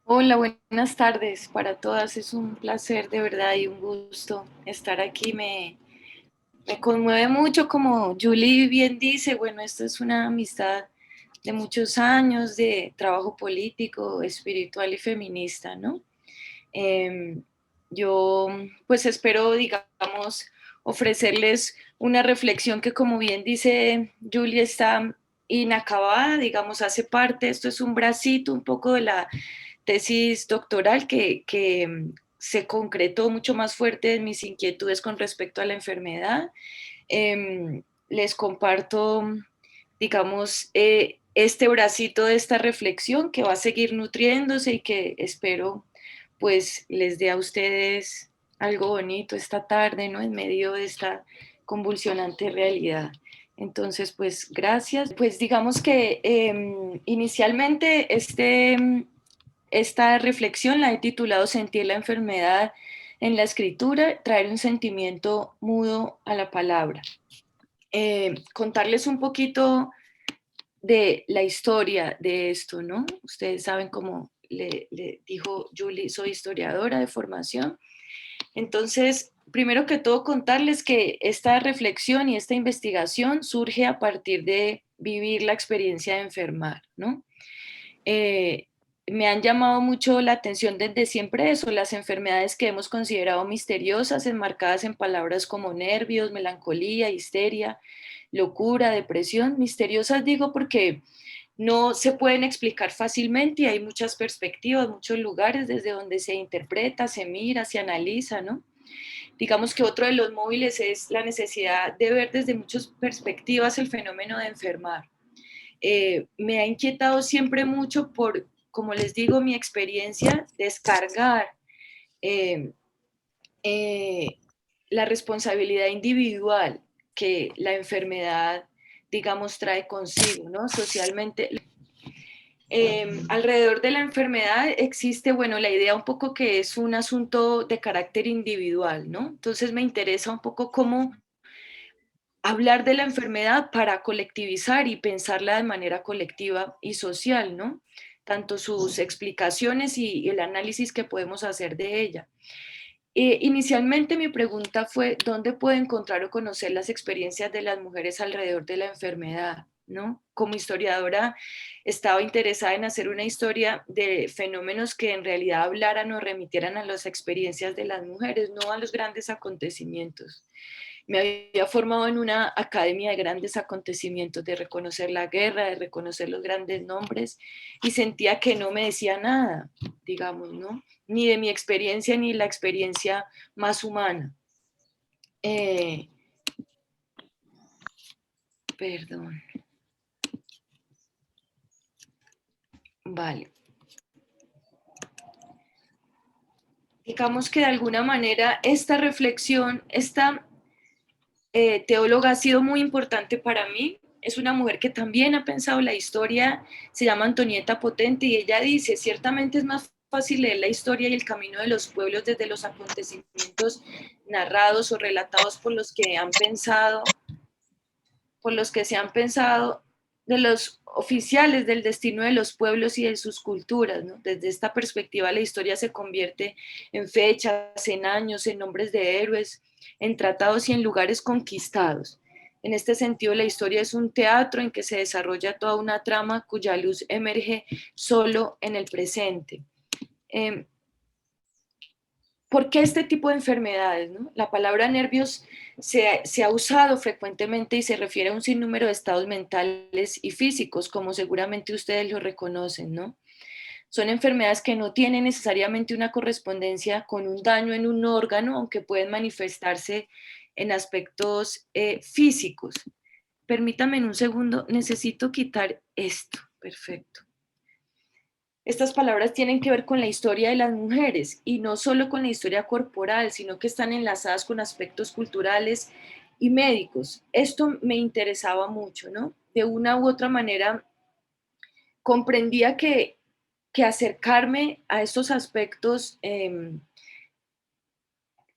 Hola, buenas tardes para todas. Es un placer de verdad y un gusto estar aquí. Me conmueve mucho, como Julie bien dice, bueno, esto es una amistad de muchos años de trabajo político, espiritual y feminista, ¿no? Eh, yo pues espero, digamos, ofrecerles una reflexión que, como bien dice Julie, está inacabada, digamos, hace parte, esto es un bracito un poco de la tesis doctoral que se concretó mucho más fuerte en mis inquietudes con respecto a la enfermedad. Les comparto, digamos, este bracito de esta reflexión que va a seguir nutriéndose y que espero pues les dé a ustedes algo bonito esta tarde, ¿no? En medio de esta convulsionante realidad. Entonces, pues gracias. Pues digamos que inicialmente esta reflexión la he titulado Sentir la enfermedad en la escritura, traer un sentimiento mudo a la palabra. Contarles un poquito de la historia de esto, ¿no? Ustedes saben, como le dijo Julie, soy historiadora de formación. Entonces, primero que todo, contarles que esta reflexión y esta investigación surge a partir de vivir la experiencia de enfermar, ¿no? Eh, Me han llamado mucho la atención desde siempre eso, las enfermedades que hemos considerado misteriosas, enmarcadas en palabras como nervios, melancolía, histeria, locura, depresión. Misteriosas digo porque no se pueden explicar fácilmente y hay muchas perspectivas, muchos lugares desde donde se interpreta, se mira, se analiza, ¿no? Digamos que otro de los móviles es la necesidad de ver desde muchas perspectivas el fenómeno de enfermar. Me ha inquietado siempre mucho por, como les digo, mi experiencia, descargar eh, eh, la responsabilidad individual que la enfermedad, digamos, trae consigo, ¿no? Socialmente. Alrededor de la enfermedad existe, bueno, la idea un poco que es un asunto de carácter individual, ¿no? Entonces me interesa un poco cómo hablar de la enfermedad para colectivizar y pensarla de manera colectiva y social, ¿no? Tanto sus explicaciones y el análisis que podemos hacer de ella. Inicialmente mi pregunta fue, ¿dónde puedo encontrar o conocer las experiencias de las mujeres alrededor de la enfermedad? ¿No? Como historiadora estaba interesada en hacer una historia de fenómenos que en realidad hablaran o remitieran a las experiencias de las mujeres, no a los grandes acontecimientos. Me había formado en una academia de grandes acontecimientos, de reconocer la guerra, de reconocer los grandes nombres, y sentía que no me decía nada, digamos, ¿no? Ni de mi experiencia ni la experiencia más humana. Eh, Perdón, vale. Digamos que de alguna manera esta reflexión, esta teóloga ha sido muy importante para mí. Es una mujer que también ha pensado la historia, se llama Antonieta Potente, y ella dice, ciertamente es más fácil leer la historia y el camino de los pueblos desde los acontecimientos narrados o relatados por los que se han pensado de los oficiales del destino de los pueblos y de sus culturas, ¿no? Desde esta perspectiva la historia se convierte en fechas, en años, en nombres de héroes, en tratados y en lugares conquistados. En este sentido, la historia es un teatro en que se desarrolla toda una trama cuya luz emerge solo en el presente. Eh, ¿Por qué este tipo de enfermedades? ¿No? La palabra nervios se ha usado frecuentemente y se refiere a un sinnúmero de estados mentales y físicos, como seguramente ustedes lo reconocen, ¿no? Son enfermedades que no tienen necesariamente una correspondencia con un daño en un órgano, aunque pueden manifestarse en aspectos físicos. Permítame en un segundo, necesito quitar esto. Perfecto. Estas palabras tienen que ver con la historia de las mujeres y no solo con la historia corporal, sino que están enlazadas con aspectos culturales y médicos. Esto me interesaba mucho, ¿no? De una u otra manera comprendía que acercarme a estos aspectos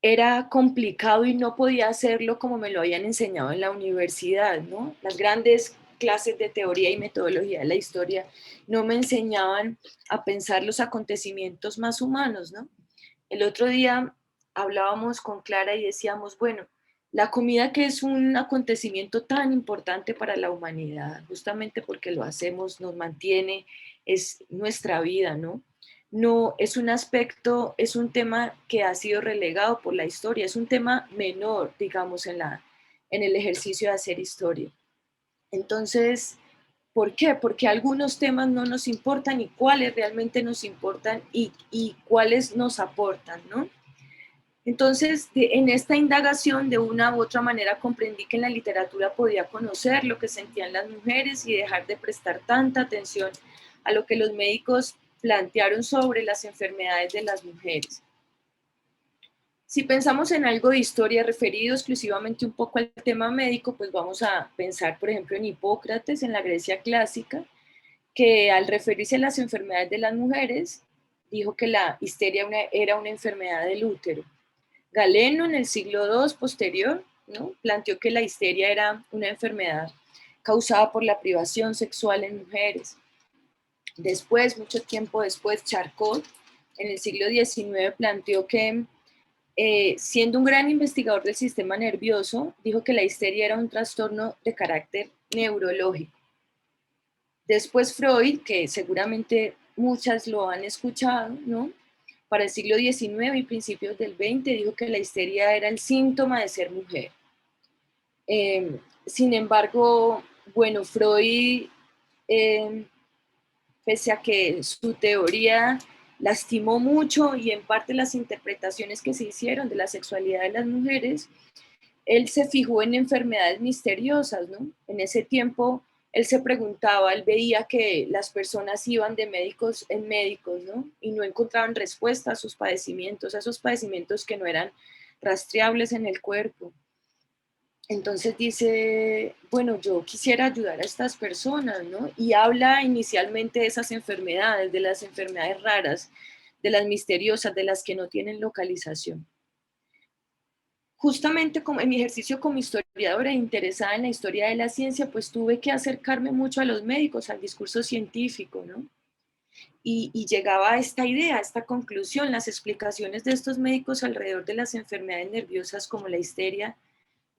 era complicado y no podía hacerlo como me lo habían enseñado en la universidad, ¿no? Las grandes clases de teoría y metodología de la historia no me enseñaban a pensar los acontecimientos más humanos, ¿no? El otro día hablábamos con Clara y decíamos, bueno, la comida que es un acontecimiento tan importante para la humanidad, justamente porque lo hacemos, nos mantiene, es nuestra vida, ¿no? No es un aspecto, es un tema que ha sido relegado por la historia, es un tema menor, digamos, en el ejercicio de hacer historia. Entonces, ¿por qué? Porque algunos temas no nos importan y cuáles realmente nos importan y cuáles nos aportan, ¿no? Entonces, en esta indagación, de una u otra manera, comprendí que en la literatura podía conocer lo que sentían las mujeres y dejar de prestar tanta atención a lo que los médicos plantearon sobre las enfermedades de las mujeres. Si pensamos en algo de historia referido exclusivamente un poco al tema médico, pues vamos a pensar, por ejemplo, en Hipócrates, en la Grecia clásica, que al referirse a las enfermedades de las mujeres, dijo que la histeria era una enfermedad del útero. Galeno, en el siglo II posterior, ¿no?, planteó que la histeria era una enfermedad causada por la privación sexual en mujeres. Después, mucho tiempo después, Charcot, en el siglo XIX, planteó que, siendo un gran investigador del sistema nervioso, dijo que la histeria era un trastorno de carácter neurológico. Después Freud, que seguramente muchas lo han escuchado, ¿no?, para el siglo XIX y principios del XX, dijo que la histeria era el síntoma de ser mujer. Sin embargo, bueno, Freud, eh, pese a que su teoría lastimó mucho y en parte las interpretaciones que se hicieron de la sexualidad de las mujeres, él se fijó en enfermedades misteriosas, ¿no? En ese tiempo él se preguntaba, él veía que las personas iban de médicos en médicos, ¿no? Y no encontraban respuesta a esos padecimientos que no eran rastreables en el cuerpo. Entonces dice, bueno, yo quisiera ayudar a estas personas, ¿no? Y habla inicialmente de esas enfermedades, de las enfermedades raras, de las misteriosas, de las que no tienen localización. Justamente como en mi ejercicio como historiadora interesada en la historia de la ciencia, pues tuve que acercarme mucho a los médicos, al discurso científico, ¿no? Y llegaba a esta idea, a esta conclusión, las explicaciones de estos médicos alrededor de las enfermedades nerviosas como la histeria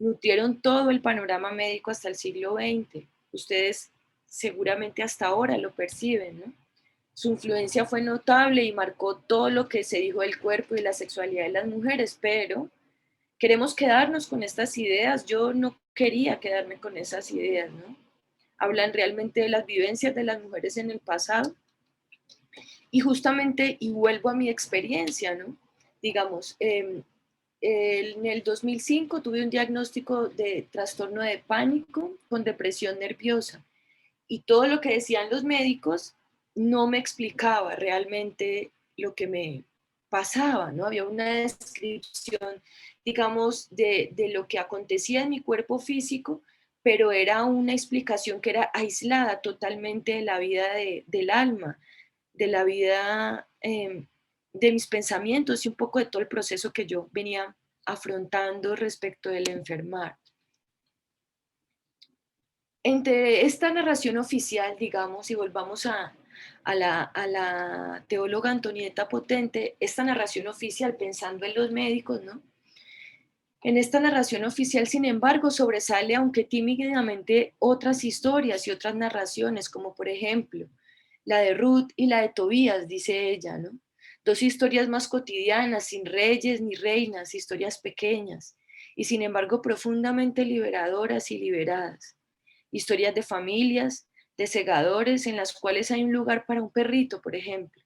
nutrieron todo el panorama médico hasta el siglo XX. Ustedes seguramente hasta ahora lo perciben, ¿no? Su influencia fue notable y marcó todo lo que se dijo del cuerpo y la sexualidad de las mujeres, pero queremos quedarnos con estas ideas. Yo no quería quedarme con esas ideas, ¿no? Hablan realmente de las vivencias de las mujeres en el pasado y justamente, y vuelvo a mi experiencia, ¿no? Digamos, en el 2005 tuve un diagnóstico de trastorno de pánico con depresión nerviosa y todo lo que decían los médicos no me explicaba realmente lo que me pasaba, ¿no? Había una descripción, digamos, de lo que acontecía en mi cuerpo físico, pero era una explicación que era aislada totalmente de la vida del alma, de la vida, de mis pensamientos y un poco de todo el proceso que yo venía afrontando respecto del enfermar. Entre esta narración oficial, digamos, y volvamos a la teóloga Antonieta Potente, esta narración oficial pensando en los médicos, ¿no? En esta narración oficial, sin embargo, sobresale, aunque tímidamente, otras historias y otras narraciones, como por ejemplo la de Ruth y la de Tobías, dice ella, ¿no? Dos historias más cotidianas, sin reyes ni reinas, historias pequeñas, y sin embargo profundamente liberadoras y liberadas. Historias de familias, de segadores, en las cuales hay un lugar para un perrito, por ejemplo,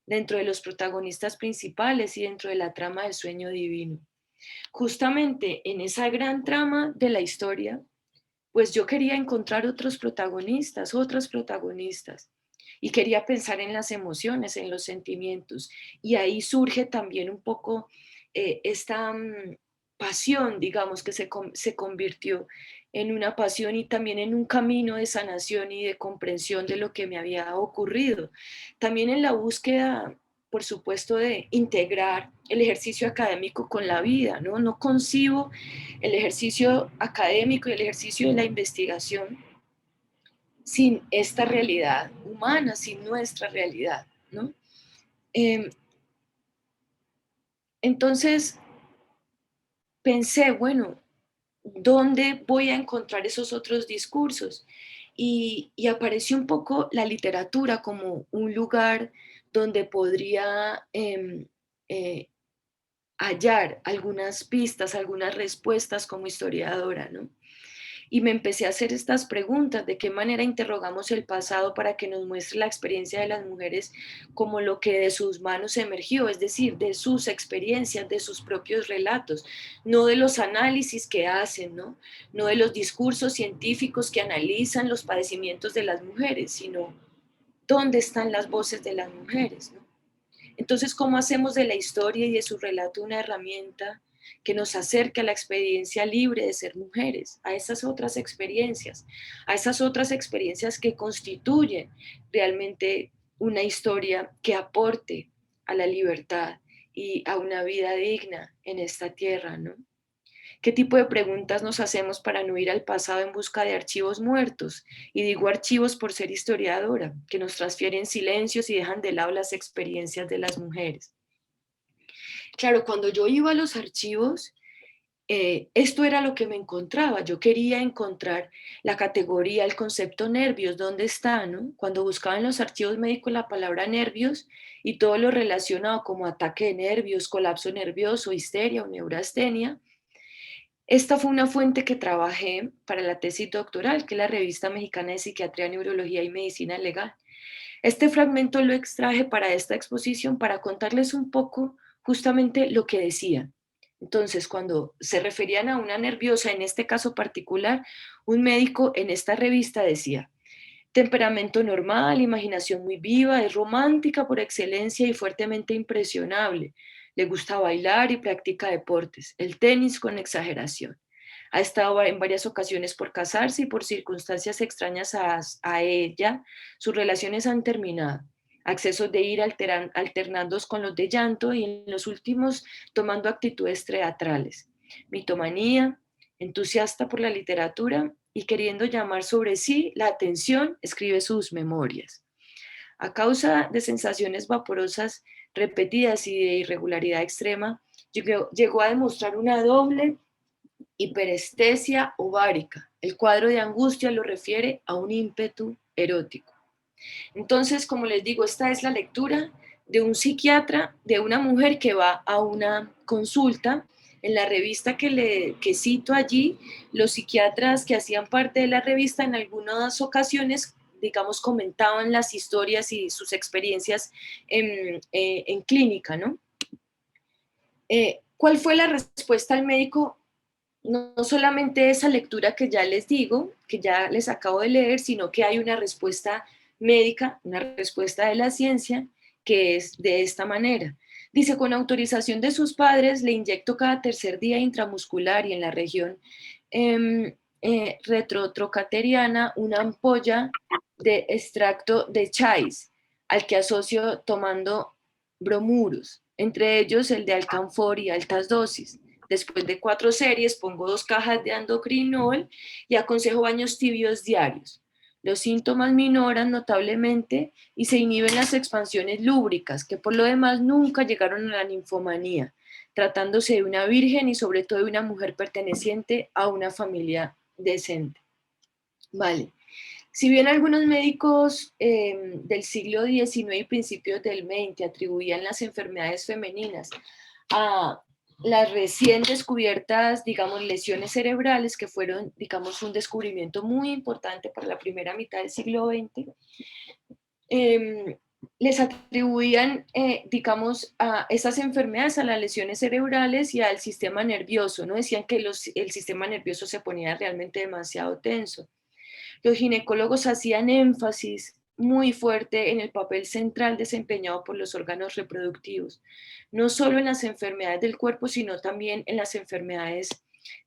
dentro de los protagonistas principales y dentro de la trama del sueño divino. Justamente en esa gran trama de la historia, pues yo quería encontrar otros protagonistas, otras protagonistas, y quería pensar en las emociones, en los sentimientos. Y ahí surge también un poco esta pasión, digamos, que se convirtió en una pasión y también en un camino de sanación y de comprensión de lo que me había ocurrido. También en la búsqueda, por supuesto, de integrar el ejercicio académico con la vida, ¿no? No concibo el ejercicio académico y el ejercicio de la investigación sin esta realidad humana, sin nuestra realidad, ¿no? Eh, entonces pensé, bueno, ¿dónde voy a encontrar esos otros discursos? Y apareció un poco la literatura como un lugar donde podría eh, hallar algunas pistas, algunas respuestas como historiadora, ¿no? Y me empecé a hacer estas preguntas, de qué manera interrogamos el pasado para que nos muestre la experiencia de las mujeres como lo que de sus manos emergió, es decir, de sus experiencias, de sus propios relatos, no de los análisis que hacen, ¿no? No de los discursos científicos que analizan los padecimientos de las mujeres, sino dónde están las voces de las mujeres, ¿no? Entonces, ¿cómo hacemos de la historia y de su relato una herramienta que nos acerque a la experiencia libre de ser mujeres, a esas otras experiencias que constituyen realmente una historia que aporte a la libertad y a una vida digna en esta tierra, ¿no? ¿Qué tipo de preguntas nos hacemos para no ir al pasado en busca de archivos muertos? Y digo archivos por ser historiadora, que nos transfieren silencios y dejan de lado las experiencias de las mujeres. Claro, cuando yo iba a los archivos, esto era lo que me encontraba. Yo quería encontrar la categoría, el concepto nervios, ¿dónde está? ¿No? Cuando buscaba en los archivos médicos la palabra nervios y todo lo relacionado como ataque de nervios, colapso nervioso, histeria o neurastenia, esta fue una fuente que trabajé para la tesis doctoral, que es la Revista Mexicana de Psiquiatría, Neurología y Medicina Legal. Este fragmento lo extraje para esta exposición para contarles un poco justamente lo que decía. Entonces, cuando se referían a una nerviosa, en este caso particular, un médico en esta revista decía: temperamento normal, imaginación muy viva, es romántica por excelencia y fuertemente impresionable. Le gusta bailar y practica deportes, el tenis con exageración. Ha estado en varias ocasiones por casarse y por circunstancias extrañas a ella, sus relaciones han terminado. Accesos de ira alternando con los de llanto y en los últimos tomando actitudes teatrales. Mitomanía, entusiasta por la literatura y queriendo llamar sobre sí la atención, escribe sus memorias. A causa de sensaciones vaporosas repetidas y de irregularidad extrema, llegó a demostrar una doble hiperestesia ovárica. El cuadro de angustia lo refiere a un ímpetu erótico. Entonces, como les digo, esta es la lectura de un psiquiatra, de una mujer que va a una consulta. En la revista que cito allí, los psiquiatras que hacían parte de la revista en algunas ocasiones, digamos, comentaban las historias y sus experiencias en clínica, ¿no? ¿Cuál fue la respuesta al médico? No solamente esa lectura que ya les digo, que ya les acabo de leer, sino que hay una respuesta médica, una respuesta de la ciencia, que es de esta manera. Dice, con autorización de sus padres, le inyecto cada tercer día intramuscular y en la región retrotrocateriana una ampolla de extracto de chais, al que asocio tomando bromuros, entre ellos el de alcanfor y altas dosis. Después de 4 series, pongo 2 cajas de andocrinol y aconsejo baños tibios diarios. Los síntomas minoran notablemente y se inhiben las expansiones lúbricas, que por lo demás nunca llegaron a la ninfomanía, tratándose de una virgen y sobre todo de una mujer perteneciente a una familia decente. Vale. Si bien algunos médicos del siglo XIX y principios del XX atribuían las enfermedades femeninas a las recién descubiertas, digamos, lesiones cerebrales, que fueron, digamos, un descubrimiento muy importante para la primera mitad del siglo XX, les atribuían, digamos, a esas enfermedades, a las lesiones cerebrales y al sistema nervioso, ¿no? Decían que el sistema nervioso se ponía realmente demasiado tenso. Los ginecólogos hacían énfasis muy fuerte en el papel central desempeñado por los órganos reproductivos, no solo en las enfermedades del cuerpo, sino también en las enfermedades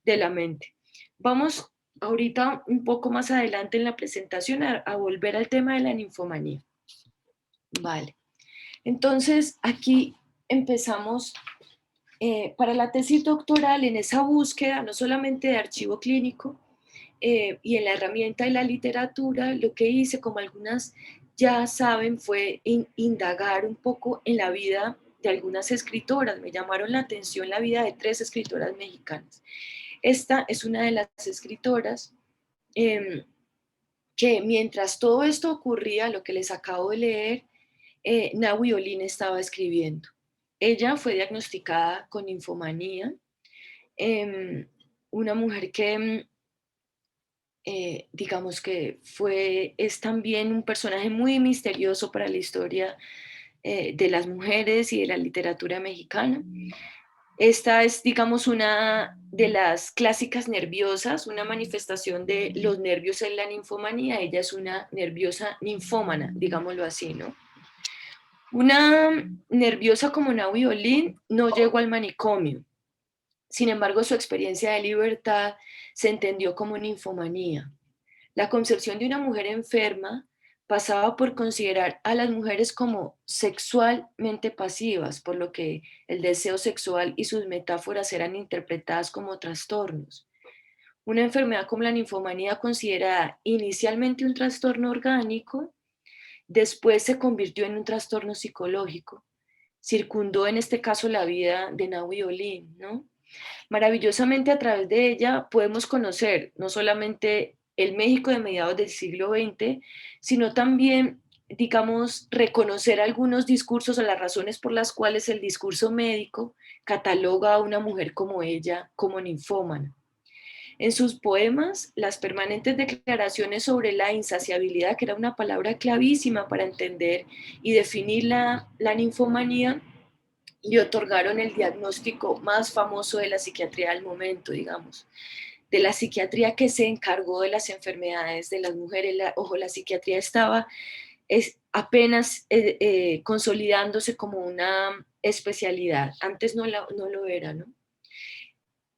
de la mente. Vamos ahorita un poco más adelante en la presentación a volver al tema de la ninfomanía. Vale. Entonces, aquí empezamos para la tesis doctoral en esa búsqueda, no solamente de archivo clínico y en la herramienta de la literatura, lo que hice, como algunas ya saben, fue indagar un poco en la vida de algunas escritoras. Me llamaron la atención la vida de 3 escritoras mexicanas. Esta es una de las escritoras que mientras todo esto ocurría, lo que les acabo de leer, Nahui Olin estaba escribiendo. Ella fue diagnosticada con ninfomanía, una mujer que digamos que es también un personaje muy misterioso para la historia de las mujeres y de la literatura mexicana. Esta es, digamos, una de las clásicas nerviosas, una manifestación de los nervios en la ninfomanía. Ella es una nerviosa ninfómana, digámoslo así, ¿no? Una nerviosa como Nahui Olin no llegó al manicomio. Sin embargo, su experiencia de libertad se entendió como ninfomanía. La concepción de una mujer enferma pasaba por considerar a las mujeres como sexualmente pasivas, por lo que el deseo sexual y sus metáforas eran interpretadas como trastornos. Una enfermedad como la ninfomanía, considerada inicialmente un trastorno orgánico, después se convirtió en un trastorno psicológico. Circundó en este caso la vida de Nahui Olin, ¿no? Maravillosamente a través de ella podemos conocer no solamente el México de mediados del siglo XX, sino también, digamos, reconocer algunos discursos o las razones por las cuales el discurso médico cataloga a una mujer como ella como ninfómana. En sus poemas, las permanentes declaraciones sobre la insaciabilidad, que era una palabra clavísima para entender y definir la ninfomanía, le otorgaron el diagnóstico más famoso de la psiquiatría del momento, digamos, de la psiquiatría que se encargó de las enfermedades de las mujeres. Ojo, la psiquiatría estaba apenas consolidándose como una especialidad. Antes no lo era, ¿no?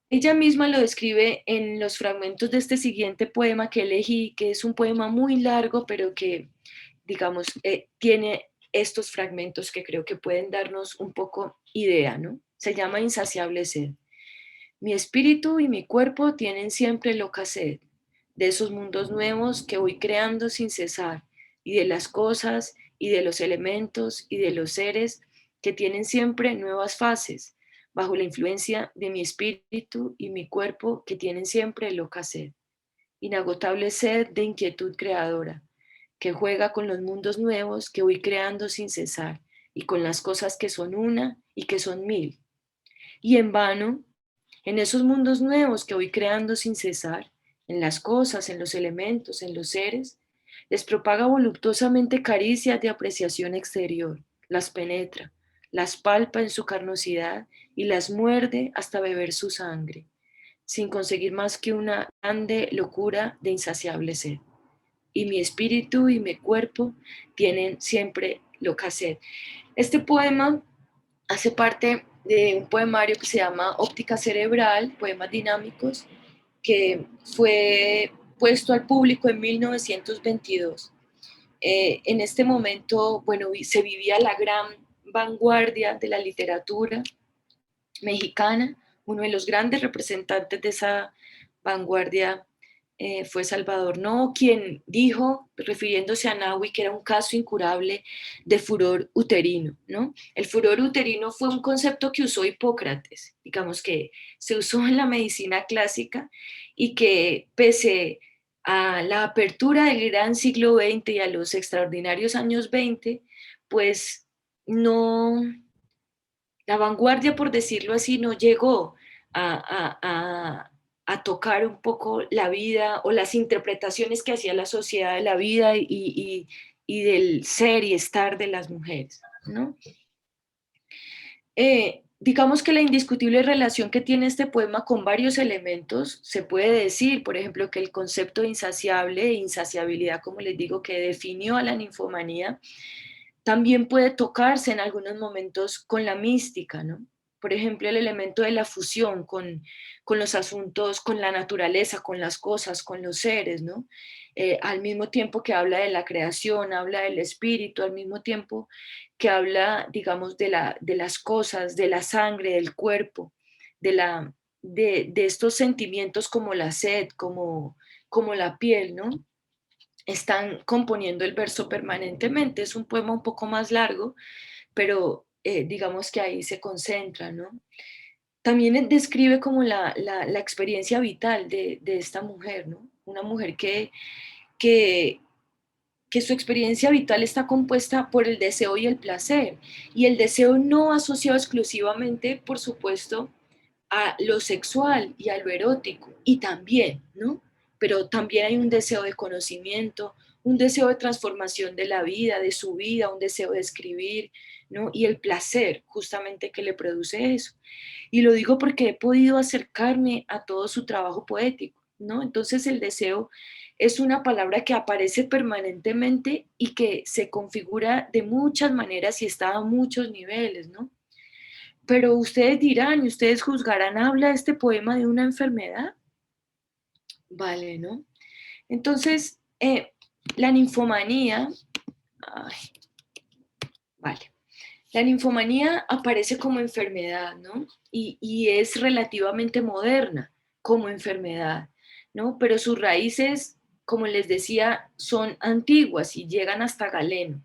Ella misma lo describe en los fragmentos de este siguiente poema que elegí, que es un poema muy largo, pero que, digamos, tiene estos fragmentos que creo que pueden darnos un poco idea, ¿no? Se llama Insaciable sed. Mi espíritu y mi cuerpo tienen siempre loca sed de esos mundos nuevos que voy creando sin cesar, y de las cosas, y de los elementos, y de los seres que tienen siempre nuevas fases, bajo la influencia de mi espíritu y mi cuerpo que tienen siempre loca sed. Inagotable sed de inquietud creadora, que juega con los mundos nuevos que voy creando sin cesar, y con las cosas que son una y que son mil. Y en vano, en esos mundos nuevos que voy creando sin cesar, en las cosas, en los elementos, en los seres, les propaga voluptuosamente caricias de apreciación exterior, las penetra, las palpa en su carnosidad y las muerde hasta beber su sangre, sin conseguir más que una grande locura de insaciable sed. Y mi espíritu y mi cuerpo tienen siempre loca sed. Este poema hace parte de un poemario que se llama Óptica Cerebral, Poemas Dinámicos, que fue puesto al público en 1922. En este momento, bueno, se vivía la gran vanguardia de la literatura mexicana. Uno de los grandes representantes de esa vanguardia fue Salvador Novo, quien dijo, refiriéndose a Nahui, que era un caso incurable de furor uterino, ¿no? El furor uterino fue un concepto que usó Hipócrates, digamos que se usó en la medicina clásica y que pese a la apertura del gran siglo XX y a los extraordinarios años 20, pues no, la vanguardia, por decirlo así, no llegó a, a- a- a tocar un poco la vida o las interpretaciones que hacía la sociedad de la vida y del ser y estar de las mujeres, ¿no? digamos que la indiscutible relación que tiene este poema con varios elementos, se puede decir, por ejemplo, que el concepto de insaciable e insaciabilidad, como les digo, que definió a la ninfomanía, también puede tocarse en algunos momentos con la mística, ¿no? Por ejemplo, el elemento de la fusión con los asuntos, con la naturaleza, con las cosas, con los seres, ¿no? Al mismo tiempo que habla de la creación, habla del espíritu, al mismo tiempo que habla, digamos, de las cosas, de la sangre, del cuerpo, de estos sentimientos como la sed, como la piel, ¿no? Están componiendo el verso permanentemente. Es un poema un poco más largo, pero digamos que ahí se concentra, ¿no? También describe como la experiencia vital de esta mujer, ¿no? Una mujer que, que su experiencia vital está compuesta por el deseo y el placer, y el deseo no asociado exclusivamente, por supuesto, a lo sexual y a lo erótico, y también, ¿no? Pero también hay un deseo de conocimiento, un deseo de transformación de la vida, de su vida, un deseo de escribir, ¿no? Y el placer justamente que le produce eso. Y lo digo porque he podido acercarme a todo su trabajo poético, ¿no? Entonces el deseo es una palabra que aparece permanentemente y que se configura de muchas maneras y está a muchos niveles, ¿no? Pero ustedes dirán y ustedes juzgarán, ¿habla este poema de una enfermedad? Vale, ¿no? Entonces, la ninfomanía, ay, vale, la ninfomanía aparece como enfermedad, ¿no? Y es relativamente moderna como enfermedad, ¿no? Pero sus raíces, como les decía, son antiguas y llegan hasta Galeno,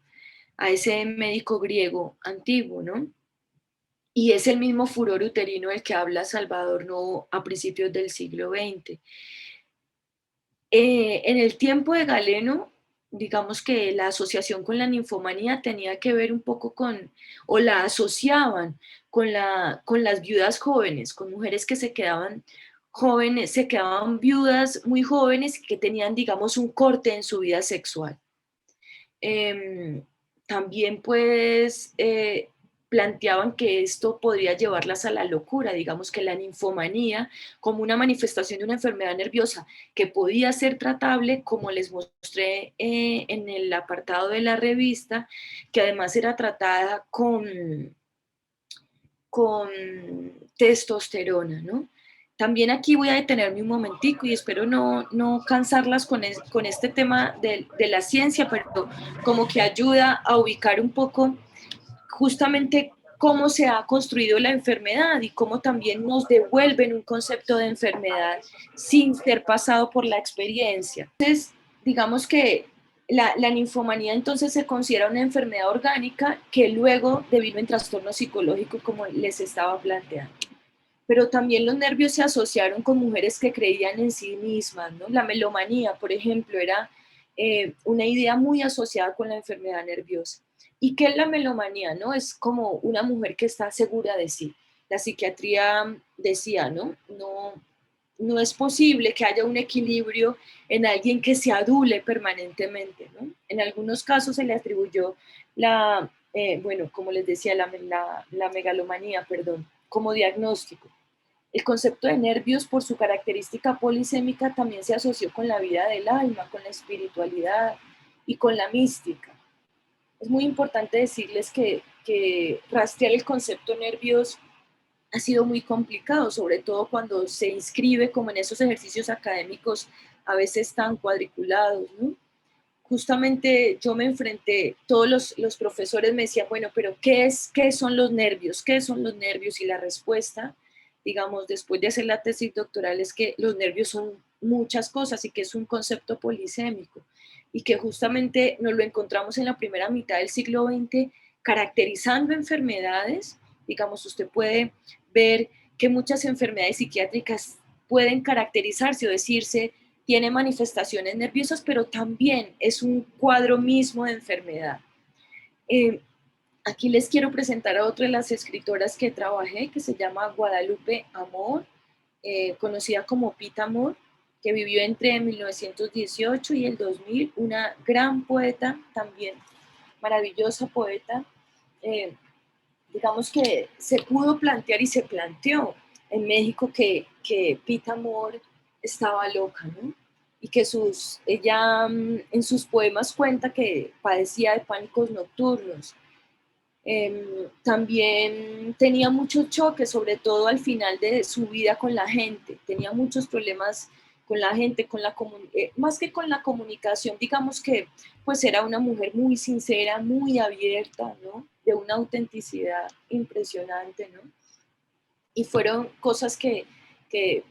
a ese médico griego antiguo, ¿no? Y es el mismo furor uterino del que habla Salvador Novo a principios del siglo XX. En el tiempo de Galeno, digamos que la asociación con la ninfomanía tenía que ver un poco con, o la asociaban con las viudas jóvenes, con mujeres que se quedaban jóvenes, se quedaban viudas muy jóvenes que tenían, digamos, un corte en su vida sexual. Em, También pues planteaban que esto podría llevarlas a la locura, digamos que la ninfomanía como una manifestación de una enfermedad nerviosa que podía ser tratable, como les mostré en el apartado de la revista, que además era tratada con testosterona, ¿no? También aquí voy a detenerme un momentico y espero no cansarlas con este tema de la ciencia, pero como que ayuda a ubicar un poco justamente cómo se ha construido la enfermedad y cómo también nos devuelven un concepto de enfermedad sin ser pasado por la experiencia. Entonces, digamos que la ninfomanía entonces se considera una enfermedad orgánica que luego devino en trastorno psicológico, como les estaba planteando. Pero también los nervios se asociaron con mujeres que creían en sí mismas, ¿no? La melomanía, por ejemplo, era una idea muy asociada con la enfermedad nerviosa. ¿Y qué es la melomanía, no? Es como una mujer que está segura de sí. La psiquiatría decía, ¿no? No es posible que haya un equilibrio en alguien que se adule permanentemente, ¿no? En algunos casos se le atribuyó bueno, como les decía, la megalomanía, perdón, como diagnóstico. El concepto de nervios, por su característica polisémica, también se asoció con la vida del alma, con la espiritualidad y con la mística. Es muy importante decirles que rastrear el concepto nervios ha sido muy complicado, sobre todo cuando se inscribe como en esos ejercicios académicos a veces tan cuadriculados, ¿no? Justamente yo me enfrenté, todos los profesores me decían, bueno, pero ¿qué son los nervios? ¿Qué son los nervios? Y la respuesta, digamos, después de hacer la tesis doctoral es que los nervios son muchas cosas y que es un concepto polisémico y que justamente nos lo encontramos en la primera mitad del siglo XX caracterizando enfermedades. Digamos, usted puede ver que muchas enfermedades psiquiátricas pueden caracterizarse o decirse tiene manifestaciones nerviosas, pero también es un cuadro mismo de enfermedad. Eh, Aquí les quiero presentar a otra de las escritoras que trabajé, que se llama Guadalupe Amor, conocida como Pita Amor, que vivió entre 1918 y el 2000, una gran poeta también, maravillosa poeta, eh, digamos que se pudo plantear y se planteó en México que Pita Amor estaba loca, ¿no? Y que ella en sus poemas cuenta que padecía de pánicos nocturnos. También tenía muchos choques, sobre todo al final de su vida con la gente. Tenía muchos problemas con la gente, más que con la comunicación, digamos que pues era una mujer muy sincera, muy abierta, ¿no? De una autenticidad impresionante, ¿no? Y fueron cosas que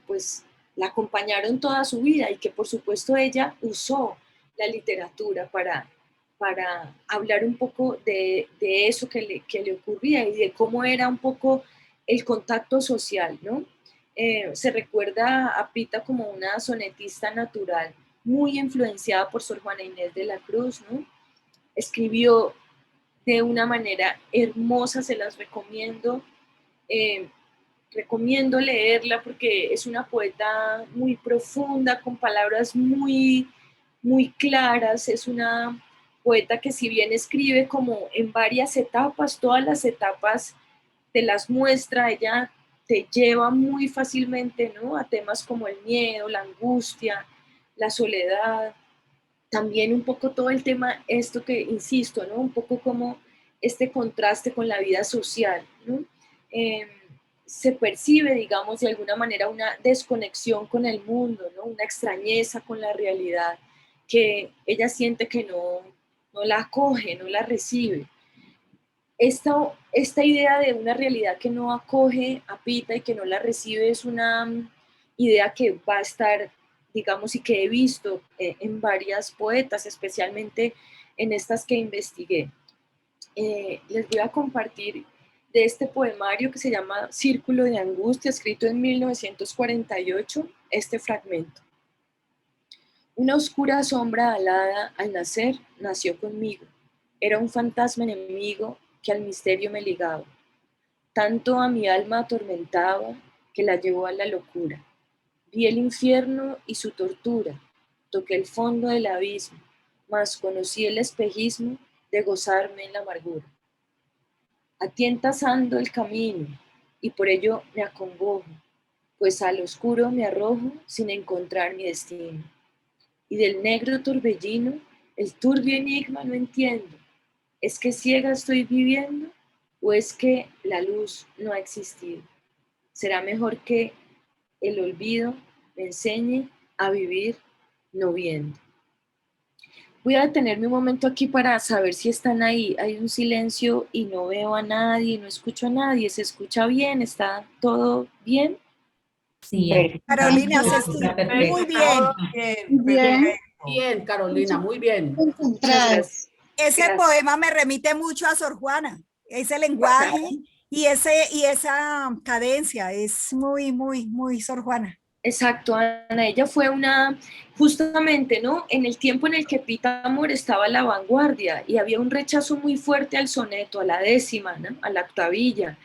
pues la acompañaron toda su vida y que por supuesto ella usó la literatura para hablar un poco de eso que le ocurría y de cómo era un poco el contacto social, ¿no? Se recuerda a Pita como una sonetista natural, muy influenciada por Sor Juana Inés de la Cruz, ¿no? Escribió de una manera hermosa, se las recomiendo. Eh, Recomiendo leerla porque es una poeta muy profunda, con palabras muy claras. Es una poeta que si bien escribe como en varias etapas, todas las etapas te las muestra, ella te lleva muy fácilmente, ¿no? A temas como el miedo, la angustia, la soledad, también un poco todo el tema, esto que insisto, ¿no? Un poco como este contraste con la vida social, ¿no? Eh, Se percibe, digamos, de alguna manera una desconexión con el mundo, ¿no? Una extrañeza con la realidad que ella siente que no la acoge, no la recibe. Esta idea de una realidad que no acoge a Pita y que no la recibe es una idea que va a estar, digamos, y que he visto en varias poetas, especialmente en estas que investigué. Les voy a compartir de este poemario que se llama Círculo de Angustia, escrito en 1948, este fragmento. Una oscura sombra alada al nacer nació conmigo. Era un fantasma enemigo que al misterio me ligaba. Tanto a mi alma atormentaba que la llevó a la locura. Vi el infierno y su tortura, toqué el fondo del abismo, mas conocí el espejismo de gozarme en la amargura. Atientas ando el camino, y por ello me acongojo, pues al oscuro me arrojo sin encontrar mi destino. Y del negro torbellino, el turbio enigma no entiendo. ¿Es que ciega estoy viviendo o es que la luz no ha existido? Será mejor que el olvido me enseñe a vivir no viendo. Voy a detenerme un momento aquí para saber si están ahí. Hay un silencio y no veo a nadie, no escucho a nadie. ¿Se escucha bien? ¿Está todo bien? Sí, Carolina, se está escucha muy perfecto. bien. Bien, Bien. bien, Carolina, muy bien. Muchas gracias. Ese Gracias. poema me remite mucho a Sor Juana. Ese lenguaje y esa cadencia es muy Sor Juana. Exacto, Ana. Ella fue justamente, ¿no? En el tiempo en el que Pita Amor estaba a la vanguardia y había un rechazo muy fuerte al soneto, a la décima, ¿no? A la octavilla.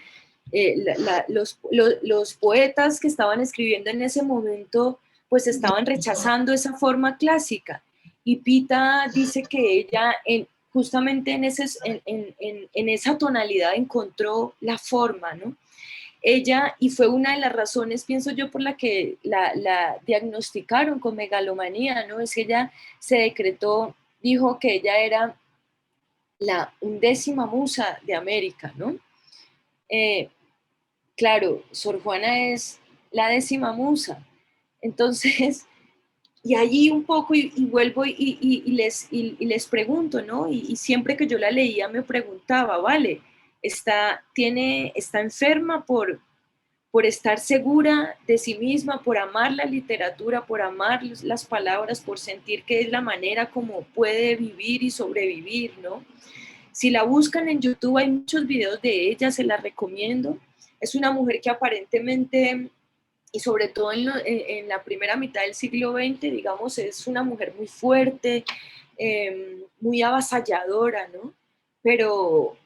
Los poetas que estaban escribiendo en ese momento, pues estaban rechazando esa forma clásica. Y Pita dice que ella, justamente en esa tonalidad, encontró la forma, ¿no? Ella, y fue una de las razones, pienso yo, por la que la diagnosticaron con megalomanía, ¿no? Es que ella se decretó, dijo que ella era la 11ª musa de América, ¿no? Eh, claro, Sor Juana es la 10ª musa. Entonces, y allí un poco, y vuelvo y les pregunto, ¿no? Y siempre que yo la leía me preguntaba, vale, está enferma por estar segura de sí misma, por amar la literatura, por amar las palabras, por sentir que es la manera como puede vivir y sobrevivir, ¿no? Si la buscan en YouTube hay muchos videos de ella, se la recomiendo. Es una mujer que aparentemente, y sobre todo en la primera mitad del siglo XX, digamos, es una mujer muy fuerte, muy avasalladora, ¿no? Pero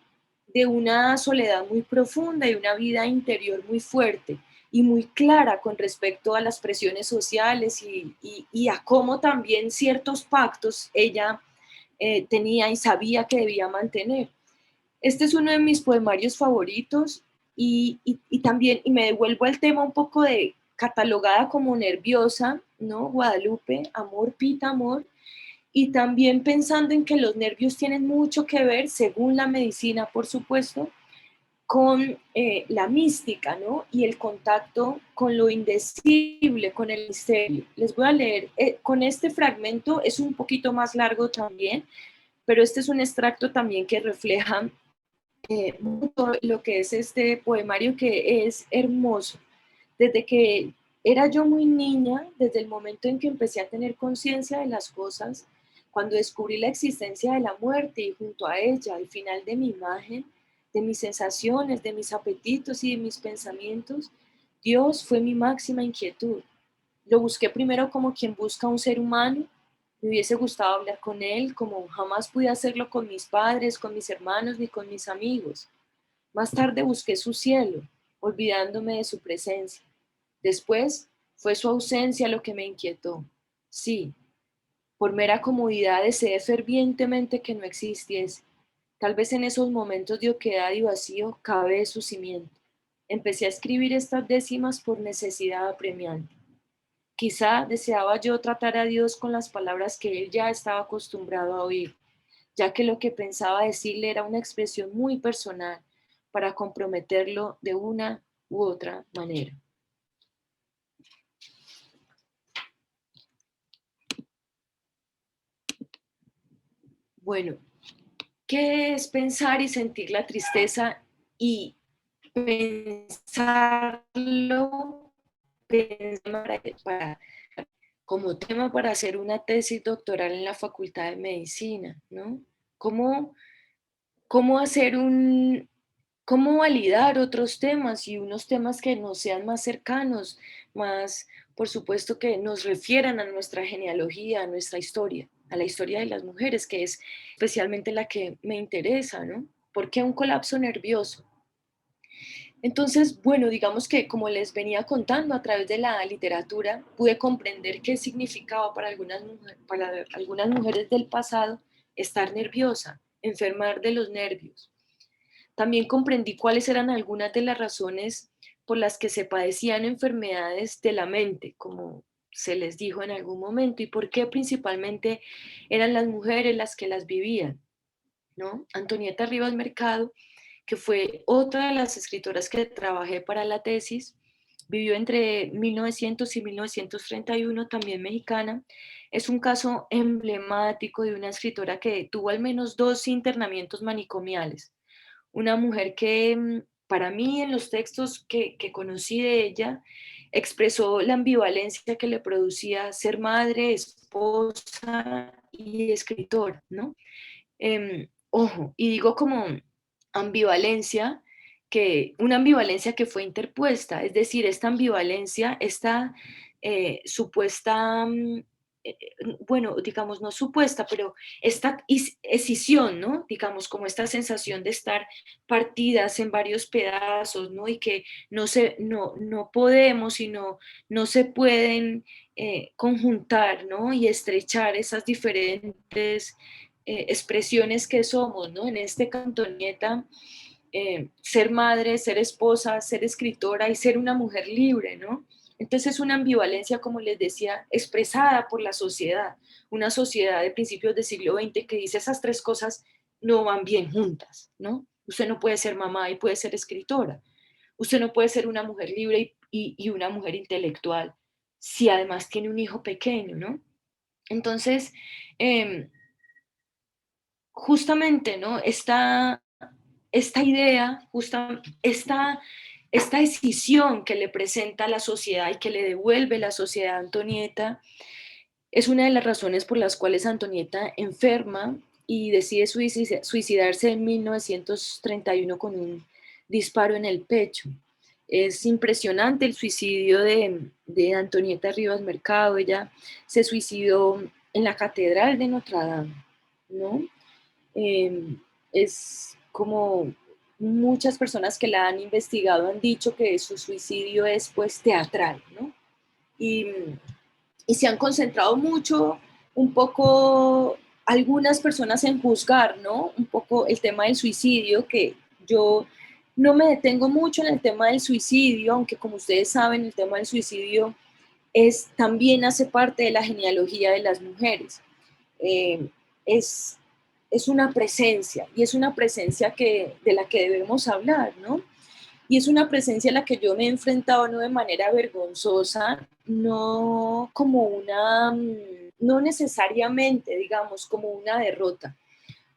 de una soledad muy profunda y una vida interior muy fuerte y muy clara con respecto a las presiones sociales y a cómo también ciertos pactos ella tenía y sabía que debía mantener. Este es uno de mis poemarios favoritos y también, y me devuelvo al tema un poco de catalogada como nerviosa, ¿no? Guadalupe, amor, pita, amor, y también pensando en que los nervios tienen mucho que ver, según la medicina, por supuesto, con la mística, ¿no? Y el contacto con lo indecible, con el misterio. Les voy a leer, con este fragmento es un poquito más largo también, pero este es un extracto también que refleja mucho lo que es este poemario, que es hermoso. Desde que era yo muy niña, desde el momento en que empecé a tener conciencia de las cosas, cuando descubrí la existencia de la muerte y junto a ella, al final de mi imagen, de mis sensaciones, de mis apetitos y de mis pensamientos, Dios fue mi máxima inquietud. Lo busqué primero como quien busca a un ser humano. Me hubiese gustado hablar con él como jamás pude hacerlo con mis padres, con mis hermanos ni con mis amigos. Más tarde busqué su cielo, olvidándome de su presencia. Después fue su ausencia lo que me inquietó. Sí, por mera comodidad deseé fervientemente que no existiese. Tal vez en esos momentos de oquedad y vacío cabe su cimiento. Empecé a escribir estas décimas por necesidad apremiante. Quizá deseaba yo tratar a Dios con las palabras que él ya estaba acostumbrado a oír, ya que lo que pensaba decirle era una expresión muy personal para comprometerlo de una u otra manera. Bueno, ¿qué es pensar y sentir la tristeza y pensarlo como tema para hacer una tesis doctoral en la Facultad de Medicina, ¿no? ¿Cómo, cómo hacer cómo validar otros temas y unos temas que nos sean más cercanos, más, por supuesto, que nos refieran a nuestra genealogía, a nuestra historia, a la historia de las mujeres, que es especialmente la que me interesa, ¿no? ¿Por qué un colapso nervioso? Entonces, bueno, digamos que como les venía contando a través de la literatura, pude comprender qué significaba para algunas mujeres del pasado estar nerviosa, enfermar de los nervios. También comprendí cuáles eran algunas de las razones por las que se padecían enfermedades de la mente, como se les dijo en algún momento, y por qué principalmente eran las mujeres las que las vivían, ¿no? Antonieta Rivas Mercado, que fue otra de las escritoras que trabajé para la tesis, vivió entre 1900 y 1931, también mexicana. Es un caso emblemático de una escritora que tuvo al menos 2 internamientos manicomiales. Una mujer que para mí en los textos que conocí de ella expresó la ambivalencia que le producía ser madre, esposa y escritora, ¿no? Ojo, y digo como ambivalencia, que una ambivalencia que fue interpuesta, es decir, esta ambivalencia, esta supuesta, bueno, digamos, no supuesta, pero esta escisión, ¿no? Digamos, como esta sensación de estar partidas en varios pedazos, ¿no? Y que no podemos y no se pueden conjuntar, ¿no? Y estrechar esas diferentes expresiones que somos, ¿no? En este Antonieta, ser madre, ser esposa, ser escritora y ser una mujer libre, ¿no? Entonces es una ambivalencia, como les decía, expresada por la sociedad, una sociedad de principios del siglo XX que dice esas 3 cosas no van bien juntas, ¿no? Usted no puede ser mamá y puede ser escritora. Usted no puede ser una mujer libre y una mujer intelectual si además tiene un hijo pequeño, ¿no? Entonces, justamente, ¿no? Esta idea, esta decisión que le presenta la sociedad y que le devuelve la sociedad a Antonieta, es una de las razones por las cuales Antonieta enferma y decide suicidarse en 1931 con un disparo en el pecho. Es impresionante el suicidio de Antonieta Rivas Mercado. Ella se suicidó en la Catedral de Notre Dame, ¿no? Es como muchas personas que la han investigado han dicho que su suicidio es pues teatral, ¿no? Y, y se han concentrado mucho un poco algunas personas en juzgar, ¿no? Un poco el tema del suicidio, que yo no me detengo mucho en el tema del suicidio, aunque como ustedes saben, el tema del suicidio también hace parte de la genealogía de las mujeres. Eh, es, es una presencia, y es una presencia de la que debemos hablar, ¿no? Y es una presencia a la que yo me he enfrentado no de manera vergonzosa, no como no necesariamente, digamos, como una derrota.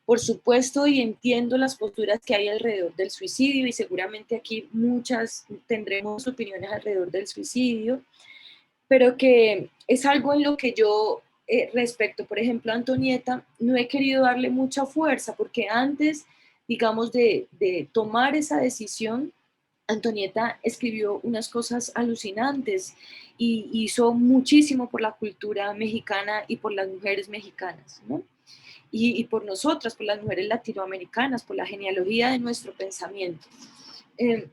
Por supuesto, y entiendo las posturas que hay alrededor del suicidio, y seguramente aquí muchas tendremos opiniones alrededor del suicidio, pero que es algo en lo que yo, respecto, por ejemplo, a Antonieta, no he querido darle mucha fuerza, porque antes, digamos, de tomar esa decisión, Antonieta escribió unas cosas alucinantes y hizo muchísimo por la cultura mexicana y por las mujeres mexicanas, ¿no? Y por nosotras, por las mujeres latinoamericanas, por la genealogía de nuestro pensamiento. Eh,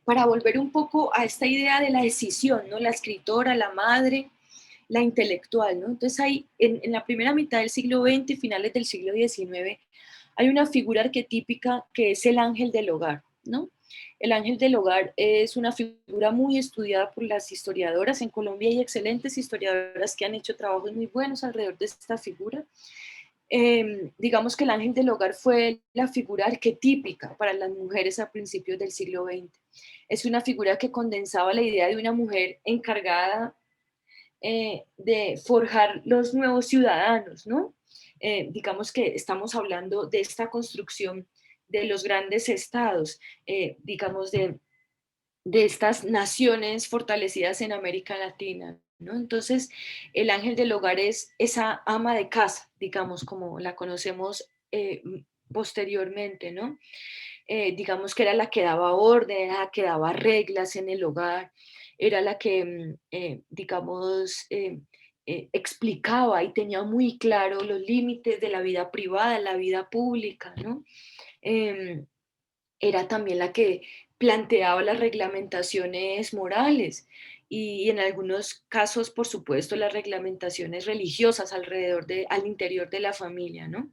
para volver un poco a esta idea de la decisión, ¿no? La escritora, la madre, la intelectual, ¿no? Entonces hay, en la primera mitad del siglo XX y finales del siglo XIX, hay una figura arquetípica que es el ángel del hogar, ¿no? El ángel del hogar es una figura muy estudiada por las historiadoras. En Colombia hay excelentes historiadoras que han hecho trabajos muy buenos alrededor de esta figura. Digamos que el ángel del hogar fue la figura arquetípica para las mujeres a principios del siglo XX. Es una figura que condensaba la idea de una mujer encargada de forjar los nuevos ciudadanos, ¿no? Digamos que estamos hablando de esta construcción de los grandes estados, digamos de estas naciones fortalecidas en América Latina, ¿no? Entonces, el ángel del hogar es esa ama de casa, digamos, como la conocemos posteriormente, ¿no? Digamos que era la que daba orden, era la que daba reglas en el hogar, era la que, digamos, explicaba y tenía muy claro los límites de la vida privada, la vida pública, ¿no? Em, Era también la que planteaba las reglamentaciones morales y en algunos casos, por supuesto, las reglamentaciones religiosas al interior de la familia, ¿no?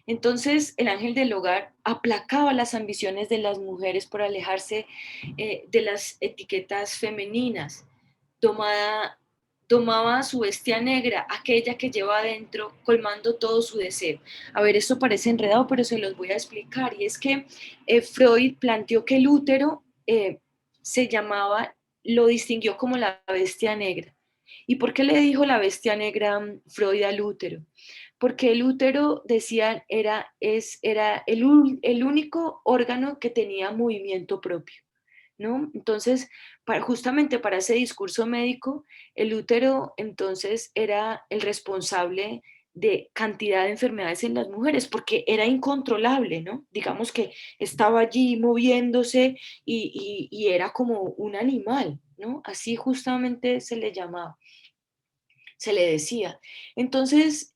Entonces, el ángel del hogar aplacaba las ambiciones de las mujeres por alejarse de las etiquetas femeninas. Tomada, tomaba su bestia negra, aquella que lleva adentro, colmando todo su deseo. A ver, esto parece enredado, pero se los voy a explicar. Y es que Freud planteó que el útero se llamaba, lo distinguió como la bestia negra. ¿Y por qué le dijo la bestia negra Freud al útero? Porque el útero, decían, era el único órgano que tenía movimiento propio, ¿no? Entonces, justamente para ese discurso médico, el útero entonces era el responsable de cantidad de enfermedades en las mujeres, porque era incontrolable, ¿no? Digamos que estaba allí moviéndose y era como un animal, ¿no? Así justamente se le llamaba, se le decía. Entonces,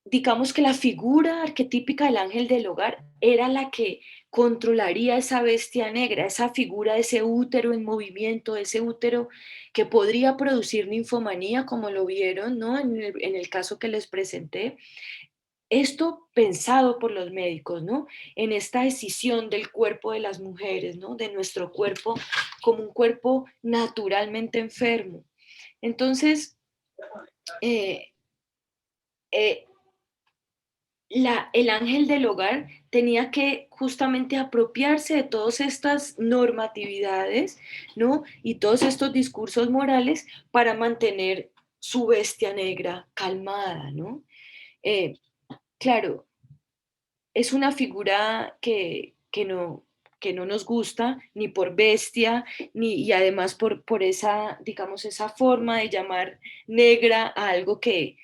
digamos que la figura arquetípica del ángel del hogar era la que controlaría esa bestia negra, esa figura de ese útero en movimiento, ese útero que podría producir ninfomanía, como lo vieron, ¿no? En el caso que les presenté. Esto pensado por los médicos, ¿no? En esta decisión del cuerpo de las mujeres, ¿no? De nuestro cuerpo como un cuerpo naturalmente enfermo. Entonces, eh, eh, el ángel del hogar tenía que justamente apropiarse de todas estas normatividades, ¿no? Y todos estos discursos morales para mantener su bestia negra calmada, ¿no? Eh, claro, es una figura que no nos gusta, ni por bestia, y además por esa, digamos, esa forma de llamar negra a algo que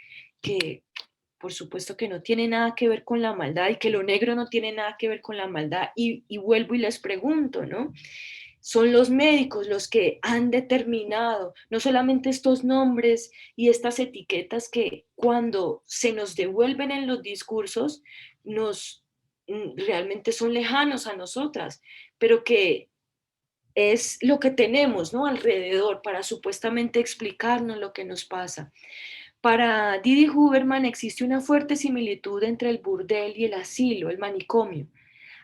por supuesto que no tiene nada que ver con la maldad y que lo negro no tiene nada que ver con la maldad. Y vuelvo y les pregunto, ¿no? Son los médicos los que han determinado no solamente estos nombres y estas etiquetas que cuando se nos devuelven en los discursos nos realmente son lejanos a nosotras, pero que es lo que tenemos, ¿no? Alrededor para supuestamente explicarnos lo que nos pasa. Para Didi Huberman existe una fuerte similitud entre el burdel y el asilo, el manicomio.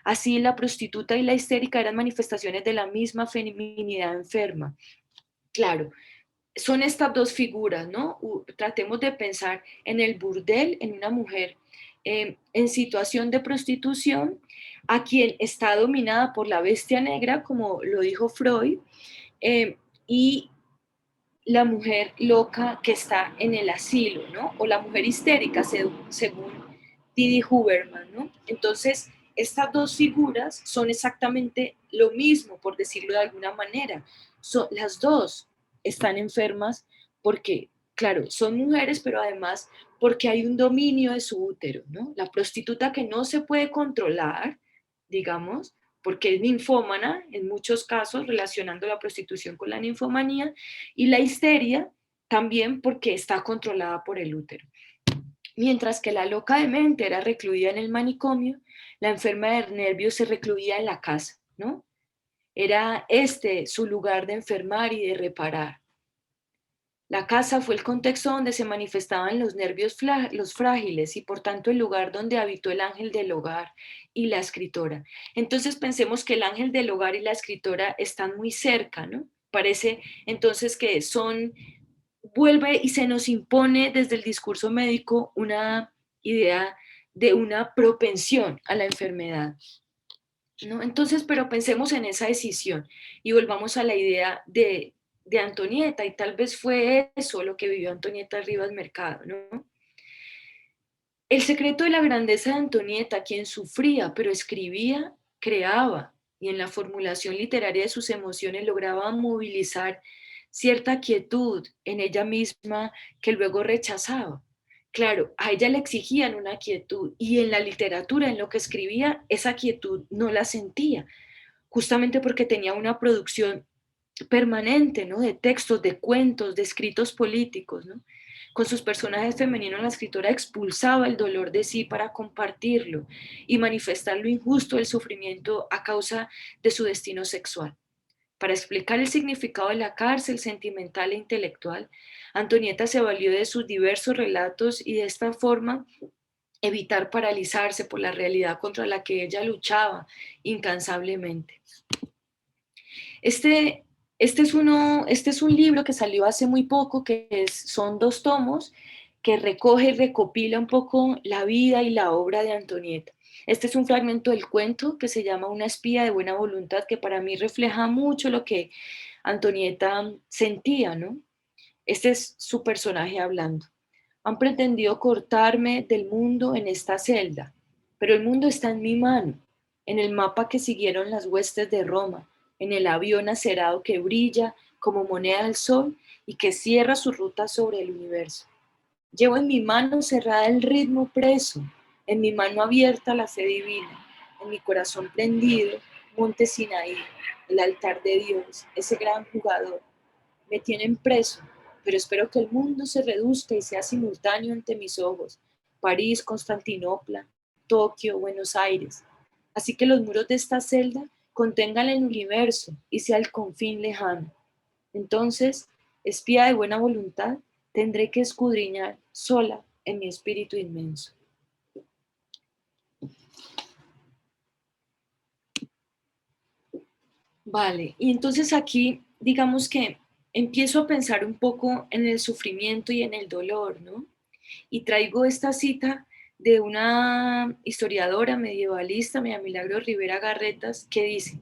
Así, la prostituta y la histérica eran manifestaciones de la misma feminidad enferma. Claro, son estas dos figuras, ¿no? Tratemos de pensar en el burdel, en una mujer en situación de prostitución, a quien está dominada por la bestia negra, como lo dijo Freud, y la mujer loca que está en el asilo, ¿no? O la mujer histérica, según Didi Huberman, ¿no? Entonces, estas dos figuras son exactamente lo mismo, por decirlo de alguna manera. Las dos están enfermas porque, claro, son mujeres, pero además porque hay un dominio de su útero, ¿no? La prostituta que no se puede controlar, digamos, porque es ninfómana, en muchos casos, relacionando la prostitución con la ninfomanía, y la histeria también porque está controlada por el útero. Mientras que la loca de mente era recluida en el manicomio, la enferma de nervios se recluía en la casa, ¿no? Era este su lugar de enfermar y de reparar. La casa fue el contexto donde se manifestaban los nervios los frágiles y por tanto el lugar donde habitó el ángel del hogar y la escritora. Entonces pensemos que el ángel del hogar y la escritora están muy cerca, ¿no? Parece entonces que vuelve y se nos impone desde el discurso médico una idea de una propensión a la enfermedad, ¿no? Entonces, pero pensemos en esa decisión y volvamos a la idea de Antonieta, y tal vez fue eso lo que vivió Antonieta Rivas Mercado, ¿no? El secreto de la grandeza de Antonieta, quien sufría, pero escribía, creaba, y en la formulación literaria de sus emociones lograba movilizar cierta quietud en ella misma que luego rechazaba. Claro, a ella le exigían una quietud y en la literatura, en lo que escribía, esa quietud no la sentía, justamente porque tenía una producción permanente, ¿no? De textos, de cuentos, de escritos políticos, ¿no? Con sus personajes femeninos, la escritora expulsaba el dolor de sí para compartirlo y manifestar lo injusto del sufrimiento a causa de su destino sexual. Para explicar el significado de la cárcel sentimental e intelectual, Antonieta se valió de sus diversos relatos y de esta forma evitar paralizarse por la realidad contra la que ella luchaba incansablemente. Este, este es un libro que salió hace muy poco, son 2 tomos, que recoge y recopila un poco la vida y la obra de Antonieta. Este es un fragmento del cuento que se llama Una espía de buena voluntad, que para mí refleja mucho lo que Antonieta sentía, ¿no? Este es su personaje hablando. Han pretendido cortarme del mundo en esta celda, pero el mundo está en mi mano, en el mapa que siguieron las huestes de Roma, en el avión acerado que brilla como moneda del sol y que cierra su ruta sobre el universo. Llevo en mi mano cerrada el ritmo preso, en mi mano abierta la fe divina, en mi corazón prendido, monte Sinaí, el altar de Dios, ese gran jugador. Me tienen preso, pero espero que el mundo se reduzca y sea simultáneo ante mis ojos. París, Constantinopla, Tokio, Buenos Aires. Así que los muros de esta celda contengan el universo y sea el confín lejano. Entonces, espía de buena voluntad, tendré que escudriñar sola en mi espíritu inmenso. Vale, y entonces aquí, digamos que empiezo a pensar un poco en el sufrimiento y en el dolor, ¿no? Y traigo esta cita de una historiadora medievalista, María Milagro Rivera Garretas, que dice: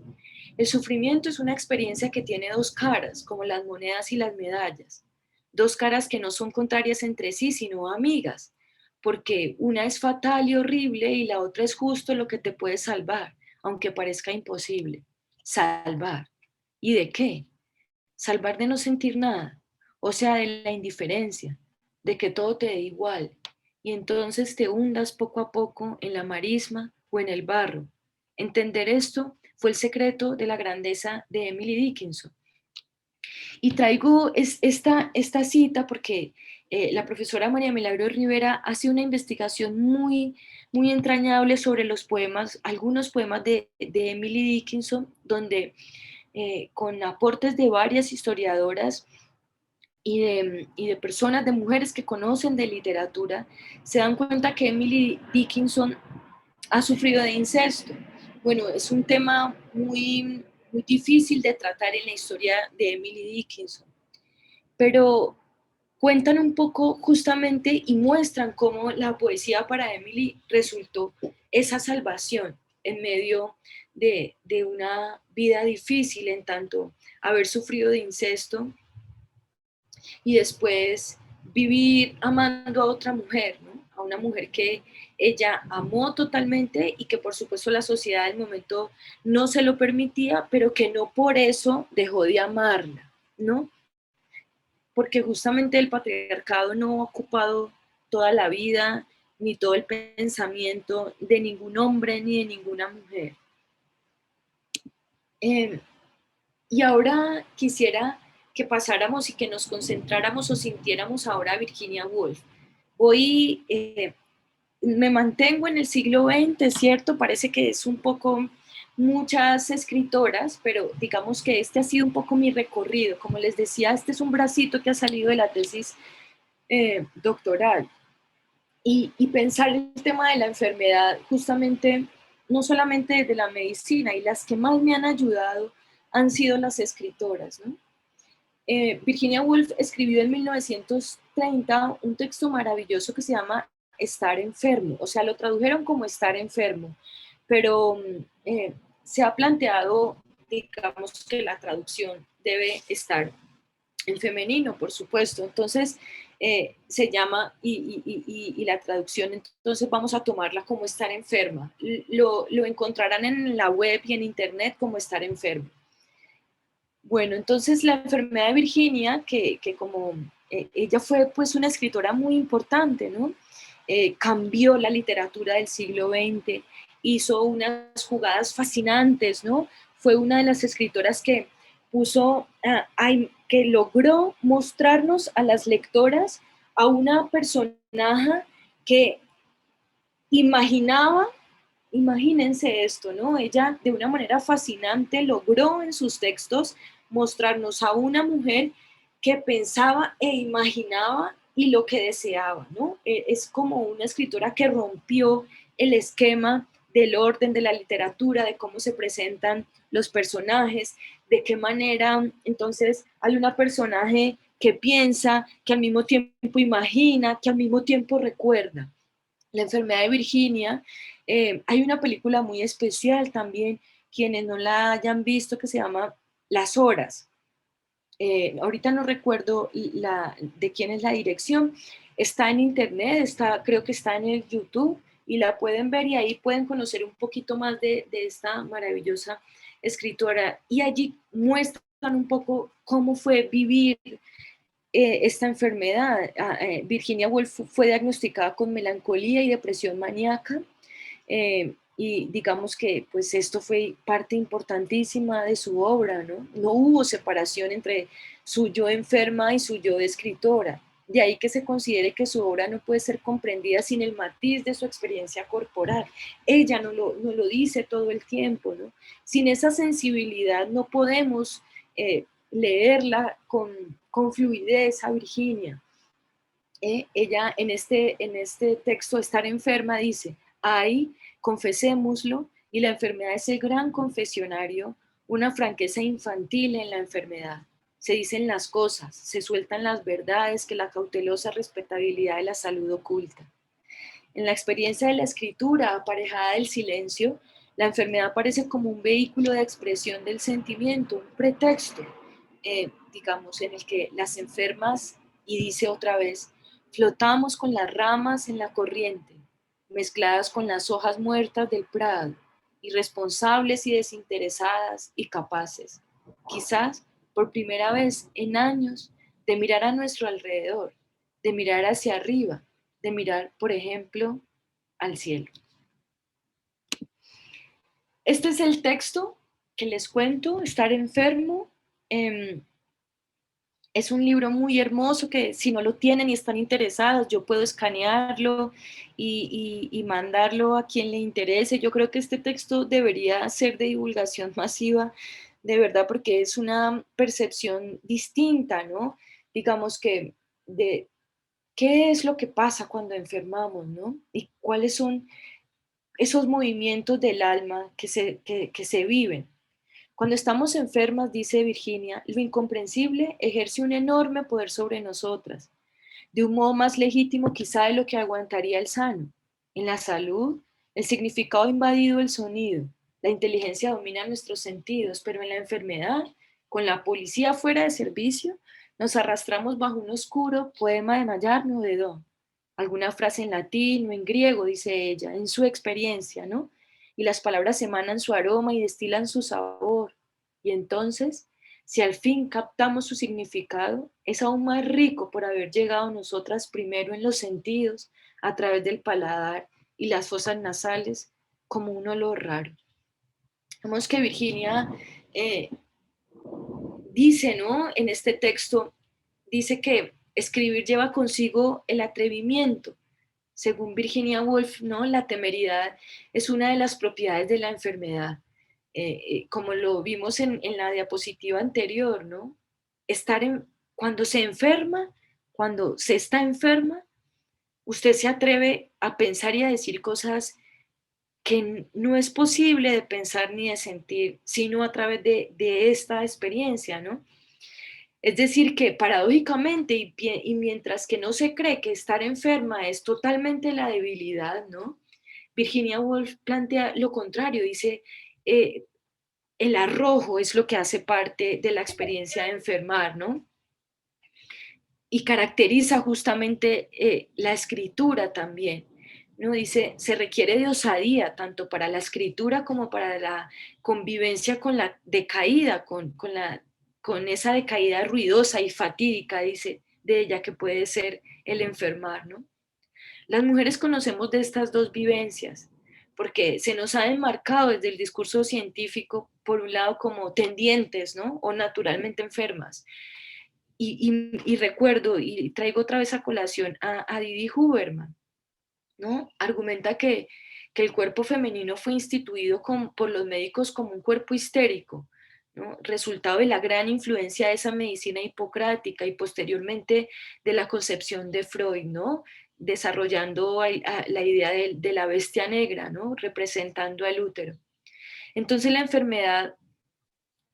el sufrimiento es una experiencia que tiene 2 caras, como las monedas y las medallas. 2 caras que no son contrarias entre sí, sino amigas, porque una es fatal y horrible y la otra es justo lo que te puede salvar, aunque parezca imposible. Salvar. ¿Y de qué? Salvar de no sentir nada, o sea, de la indiferencia, de que todo te dé igual, y entonces te hundas poco a poco en la marisma o en el barro. Entender esto fue el secreto de la grandeza de Emily Dickinson. Y traigo esta cita porque la profesora María Milagro Rivera hace una investigación muy entrañable sobre los poemas, algunos poemas de Emily Dickinson, donde con aportes de varias historiadoras y de personas, de mujeres que conocen de literatura, se dan cuenta que Emily Dickinson ha sufrido de incesto. Bueno, es un tema muy difícil de tratar en la historia de Emily Dickinson, pero cuentan un poco justamente y muestran cómo la poesía para Emily resultó esa salvación en medio de una vida difícil, en tanto haber sufrido de incesto y después vivir amando a otra mujer, ¿no? A una mujer que ella amó totalmente y que por supuesto la sociedad del momento no se lo permitía, pero que no por eso dejó de amarla, ¿no? Porque justamente el patriarcado no ha ocupado toda la vida ni todo el pensamiento de ningún hombre ni de ninguna mujer. Y ahora quisiera que pasáramos y que nos concentráramos o sintiéramos ahora a Virginia Woolf. Voy, me mantengo en el siglo XX, ¿cierto? Parece que es un poco muchas escritoras, pero digamos que este ha sido un poco mi recorrido. Como les decía, este es un bracito que ha salido de la tesis doctoral. Y pensar el tema de la enfermedad justamente, no solamente desde la medicina, y las que más me han ayudado han sido las escritoras, ¿no? Virginia Woolf escribió en 1930 un texto maravilloso que se llama Estar enfermo, o sea, lo tradujeron como estar enfermo, pero se ha planteado, digamos, que la traducción debe estar en femenino, por supuesto. Entonces, se llama, y la traducción, entonces vamos a tomarla como estar enferma. Lo encontrarán en la web y en internet como estar enfermo. Bueno, entonces la enfermedad de Virginia, que como ella fue pues una escritora muy importante, ¿no? Cambió la literatura del siglo XX, hizo unas jugadas fascinantes, ¿no? Fue una de las escritoras que puso, que logró mostrarnos a las lectoras a una personaje que imaginaba, imagínense esto, ¿no? Ella de una manera fascinante logró en sus textos mostrarnos a una mujer que pensaba e imaginaba y lo que deseaba, ¿no? Es como una escritora que rompió el esquema del orden de la literatura, de cómo se presentan los personajes, de qué manera entonces hay una personaje que piensa, que al mismo tiempo imagina, que al mismo tiempo recuerda. La enfermedad de Virginia, hay una película muy especial también, quienes no la hayan visto, que se llama Las Horas. Ahorita no recuerdo de quién es la dirección, está en internet, creo que está en el YouTube y la pueden ver y ahí pueden conocer un poquito más de esta maravillosa escritora y allí muestran un poco cómo fue vivir esta enfermedad. Virginia Woolf fue diagnosticada con melancolía y depresión maníaca y digamos que pues esto fue parte importantísima de su obra, ¿no? No hubo separación entre su yo enferma y su yo de escritora. De ahí que se considere que su obra no puede ser comprendida sin el matiz de su experiencia corporal. Ella no lo dice todo el tiempo, ¿no? Sin esa sensibilidad no podemos leerla con fluidez a Virginia. Ella en este texto, Estar enferma, dice, ay, confesémoslo, y la enfermedad es el gran confesionario, una franqueza infantil en la enfermedad. Se dicen las cosas, se sueltan las verdades que la cautelosa respetabilidad de la salud oculta. En la experiencia de la escritura aparejada del silencio, la enfermedad aparece como un vehículo de expresión del sentimiento, un pretexto, digamos, en el que las enfermas, y dice otra vez, flotamos con las ramas en la corriente, mezcladas con las hojas muertas del prado, irresponsables y desinteresadas y capaces, quizás por primera vez en años, de mirar a nuestro alrededor, de mirar hacia arriba, de mirar, por ejemplo, al cielo. Este es el texto que les cuento, Estar enfermo. Es un libro muy hermoso que si no lo tienen y están interesadas, yo puedo escanearlo y mandarlo a quien le interese. Yo creo que este texto debería ser de divulgación masiva, de verdad, porque es una percepción distinta, ¿no? digamos que, de qué es lo que pasa cuando enfermamos, ¿no? Y cuáles son esos movimientos del alma que se viven. Cuando estamos enfermas, dice Virginia, lo incomprensible ejerce un enorme poder sobre nosotras, de un modo más legítimo quizá de lo que aguantaría el sano. En la salud, el significado ha invadido el sonido, la inteligencia domina nuestros sentidos, pero en la enfermedad, con la policía fuera de servicio, nos arrastramos bajo un oscuro poema de Mayarno o de Don. Alguna frase en latín o en griego, dice ella, en su experiencia, ¿no? Y las palabras emanan su aroma y destilan su sabor. Y entonces, si al fin captamos su significado, es aún más rico por haber llegado nosotras primero en los sentidos, a través del paladar y las fosas nasales, como un olor raro. Vemos que Virginia eh, dice, ¿no? En este texto, dice que escribir lleva consigo el atrevimiento. Según Virginia Woolf, ¿no? La temeridad es una de las propiedades de la enfermedad. Como lo vimos en la diapositiva anterior, ¿no? Cuando se enferma, cuando se está enferma, usted se atreve a pensar y a decir cosas que no es posible de pensar ni de sentir, sino a través de esta experiencia, ¿no? Es decir, que paradójicamente, y mientras que no se cree que estar enferma es totalmente la debilidad, ¿no? Virginia Woolf plantea lo contrario, dice, eh, el arrojo es lo que hace parte de la experiencia de enfermar, ¿no? Y caracteriza justamente la escritura también, ¿no? Dice, se requiere de osadía tanto para la escritura como para la convivencia con la decaída, con esa decaída ruidosa y fatídica, dice, de ella que puede ser el enfermar, ¿no? Las mujeres conocemos de estas dos vivencias, porque se nos ha enmarcado desde el discurso científico, por un lado, como tendientes, ¿no? O naturalmente enfermas. Y recuerdo, y traigo otra vez a colación a Didi Huberman, ¿no? Argumenta que el cuerpo femenino fue instituido por los médicos como un cuerpo histérico, ¿no? Resultado de la gran influencia de esa medicina hipocrática y posteriormente de la concepción de Freud, ¿no? Desarrollando la idea de la bestia negra, ¿no? Representando al útero. Entonces la enfermedad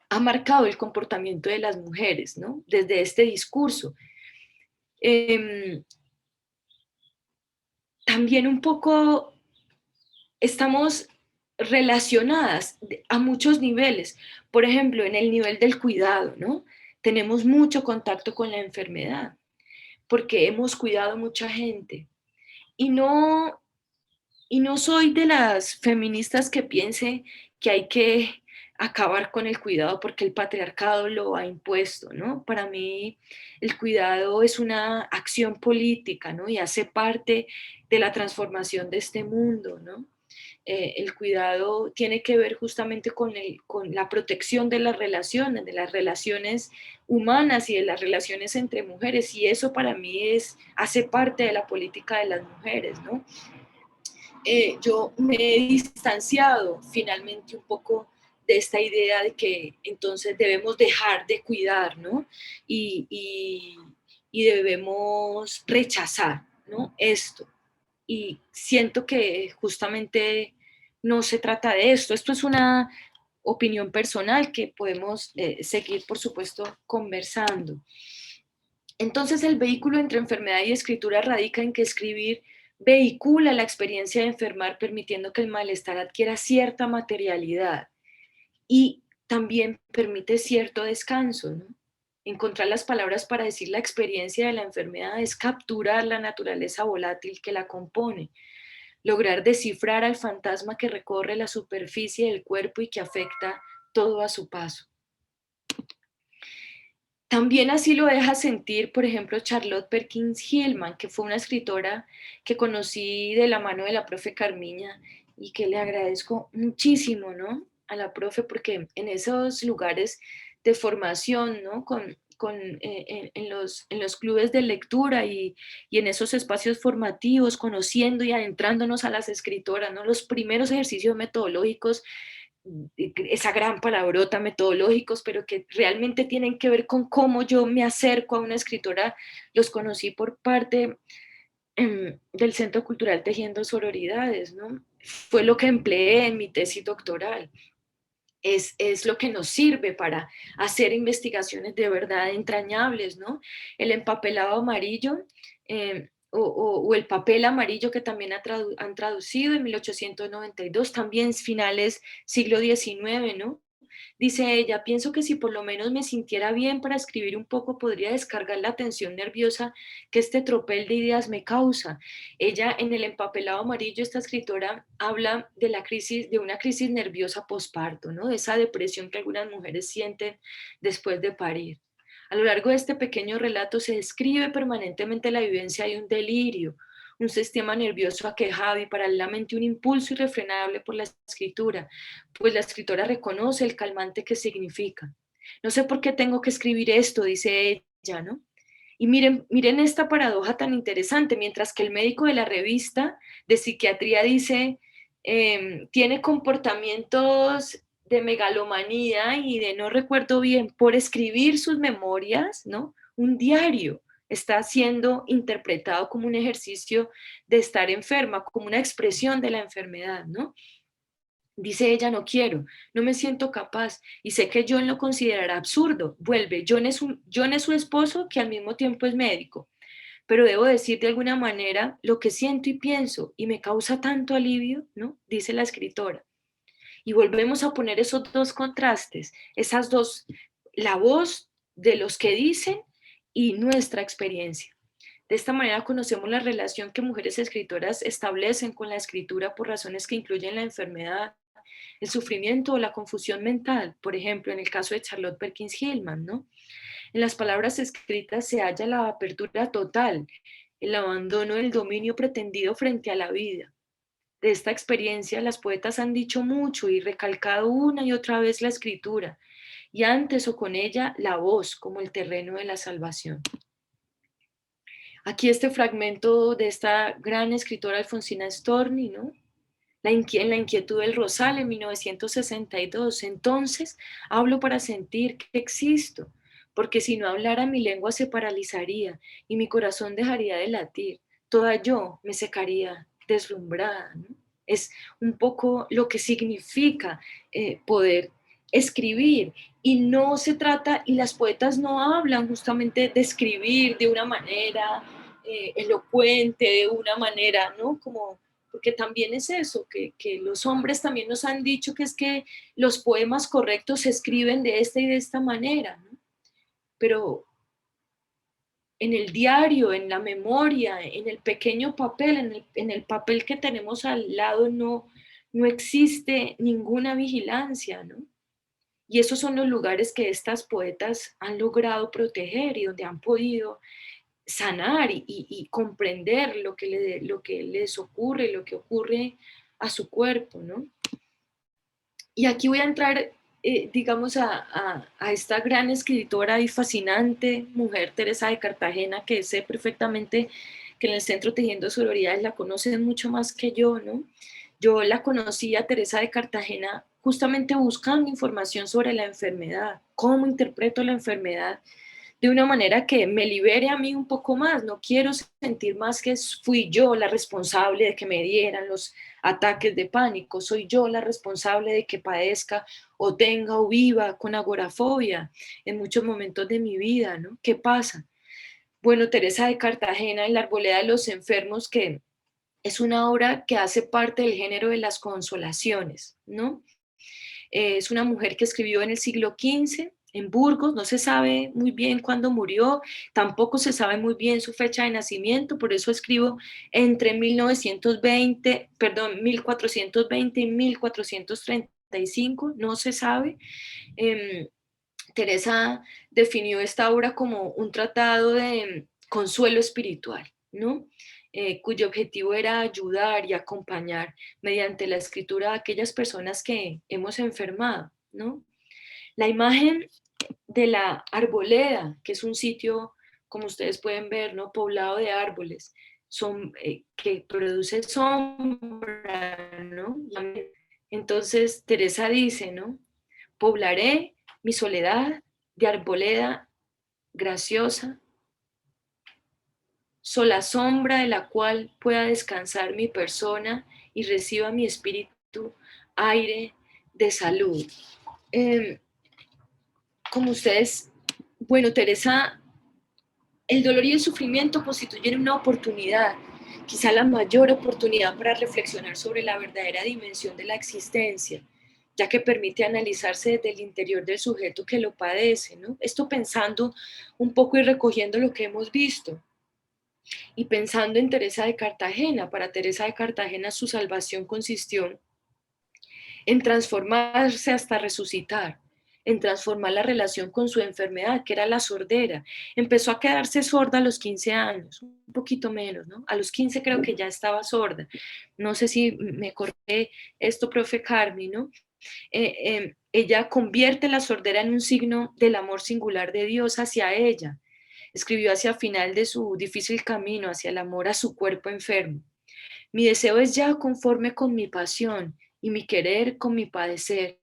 ha marcado el comportamiento de las mujeres, ¿no? Desde este discurso. También un poco estamos relacionadas a muchos niveles. Por ejemplo, en el nivel del cuidado, ¿no? Tenemos mucho contacto con la enfermedad porque hemos cuidado a mucha gente. Y no, y no soy de las feministas que piense que hay que acabar con el cuidado porque el patriarcado lo ha impuesto, ¿no? Para mí el cuidado es una acción política, ¿no? Y hace parte de la transformación de este mundo, ¿no? El cuidado tiene que ver justamente con la protección de las relaciones humanas y de las relaciones entre mujeres, y eso para mí hace parte de la política de las mujeres, ¿no? Yo me he distanciado finalmente un poco de esta idea de que entonces debemos dejar de cuidar, ¿no? Y debemos rechazar, ¿no? Esto. Y siento que justamente no se trata de esto. Esto es una opinión personal que podemos seguir, por supuesto, conversando. Entonces, el vehículo entre enfermedad y escritura radica en que escribir vehicula la experiencia de enfermar, permitiendo que el malestar adquiera cierta materialidad y también permite cierto descanso, ¿no? Encontrar las palabras para decir la experiencia de la enfermedad es capturar la naturaleza volátil que la compone, lograr descifrar al fantasma que recorre la superficie del cuerpo y que afecta todo a su paso. También así lo deja sentir, por ejemplo, Charlotte Perkins Hillman, que fue una escritora que conocí de la mano de la profe Carmiña y que le agradezco muchísimo, ¿no? A la profe, porque en esos lugares de formación, ¿no? En los clubes de lectura y en esos espacios formativos, conociendo y adentrándonos a las escritoras, ¿no? Los primeros ejercicios metodológicos esa gran palabrota, metodológicos, pero que realmente tienen que ver con cómo yo me acerco a una escritora. Los conocí por parte del Centro Cultural Tejiendo Sororidades, ¿no? Fue lo que empleé en mi tesis doctoral. Es lo que nos sirve para hacer investigaciones de verdad entrañables, ¿no? El empapelado amarillo o el papel amarillo que también han traducido en 1892, también finales siglo XIX, ¿no? Dice ella, pienso que si por lo menos me sintiera bien para escribir un poco, podría descargar la tensión nerviosa que este tropel de ideas me causa. Ella, en el empapelado amarillo, esta escritora habla de la crisis, de una crisis nerviosa posparto, ¿no? De esa depresión que algunas mujeres sienten después de parir. A lo largo de este pequeño relato se describe permanentemente la vivencia de un delirio, un sistema nervioso aquejado y paralelamente un impulso irrefrenable por la escritura, pues la escritora reconoce el calmante que significa. No sé por qué tengo que escribir esto, dice ella, ¿no? Y miren esta paradoja tan interesante, mientras que el médico de la revista de psiquiatría dice, tiene comportamientos de megalomanía y de no recuerdo bien por escribir sus memorias, ¿no? Un diario está siendo interpretado como un ejercicio de estar enferma, como una expresión de la enfermedad, ¿no? Dice ella, no quiero, no me siento capaz y sé que John lo considerará absurdo. Vuelve, John es su esposo que al mismo tiempo es médico, pero debo decir de alguna manera lo que siento y pienso y me causa tanto alivio, ¿no? Dice la escritora. Y volvemos a poner esos dos contrastes, esas dos, la voz de los que dicen y nuestra experiencia. De esta manera conocemos la relación que mujeres escritoras establecen con la escritura por razones que incluyen la enfermedad, el sufrimiento o la confusión mental, por ejemplo, en el caso de Charlotte Perkins Gilman, ¿no? En las palabras escritas se halla la apertura total, el abandono del dominio pretendido frente a la vida. De esta experiencia, las poetas han dicho mucho y recalcado una y otra vez la escritura, y antes o con ella la voz como el terreno de la salvación. Aquí este fragmento de esta gran escritora Alfonsina Storni, ¿no? En la inquietud del Rosal en 1962. Entonces hablo para sentir que existo, porque si no hablara mi lengua se paralizaría y mi corazón dejaría de latir. Toda yo me secaría deslumbrada, ¿no? Es un poco lo que significa poder escribir. Y no se trata, y las poetas no hablan justamente de escribir de una manera elocuente, de una manera, ¿no? Como porque también es eso, que los hombres también nos han dicho que es que los poemas correctos se escriben de esta y de esta manera, ¿no? Pero en el diario, en la memoria, en el pequeño papel, en el papel que tenemos al lado, no existe ninguna vigilancia, ¿no? Y esos son los lugares que estas poetas han logrado proteger y donde han podido sanar y comprender lo que les ocurre, lo que ocurre a su cuerpo, ¿no? Y aquí voy a entrar, digamos, a esta gran escritora y fascinante mujer, Teresa de Cartagena, que sé perfectamente que en el Centro Tejiendo Sororidades la conocen mucho más que yo, ¿no? Yo la conocí a Teresa de Cartagena justamente buscando información sobre la enfermedad, cómo interpreto la enfermedad, de una manera que me libere a mí un poco más. No quiero sentir más que fui yo la responsable de que me dieran los ataques de pánico, soy yo la responsable de que padezca o tenga o viva con agorafobia en muchos momentos de mi vida, ¿no? ¿Qué pasa? Bueno, Teresa de Cartagena, en la Arboleda de los Enfermos, que es una obra que hace parte del género de las consolaciones, ¿no? Es una mujer que escribió en el siglo XV en Burgos, no se sabe muy bien cuándo murió, tampoco se sabe muy bien su fecha de nacimiento, por eso escribo entre 1420 y 1435, no se sabe. Teresa definió esta obra como un tratado de consuelo espiritual, ¿no? Cuyo objetivo era ayudar y acompañar mediante la escritura a aquellas personas que hemos enfermado, ¿no? La imagen de la arboleda, que es un sitio, como ustedes pueden ver, ¿no? Poblado de árboles, que produce sombra, ¿no? Entonces Teresa dice, ¿no? Poblaré mi soledad de arboleda graciosa, sola sombra de la cual pueda descansar mi persona y reciba mi espíritu aire de salud. Como ustedes, bueno, Teresa, el dolor y el sufrimiento constituyen una oportunidad, quizá la mayor oportunidad para reflexionar sobre la verdadera dimensión de la existencia, ya que permite analizarse desde el interior del sujeto que lo padece, ¿no? Esto pensando un poco y recogiendo lo que hemos visto. Y pensando en Teresa de Cartagena, para Teresa de Cartagena su salvación consistió en transformarse hasta resucitar, en transformar la relación con su enfermedad, que era la sordera. Empezó a quedarse sorda a los 15 años, un poquito menos, ¿no? A los 15 creo que ya estaba sorda. No sé si me corté esto, profe Carmi, ¿no? Ella convierte la sordera en un signo del amor singular de Dios hacia ella. Escribió hacia el final de su difícil camino, hacia el amor a su cuerpo enfermo. Mi deseo es ya conforme con mi pasión y mi querer con mi padecer.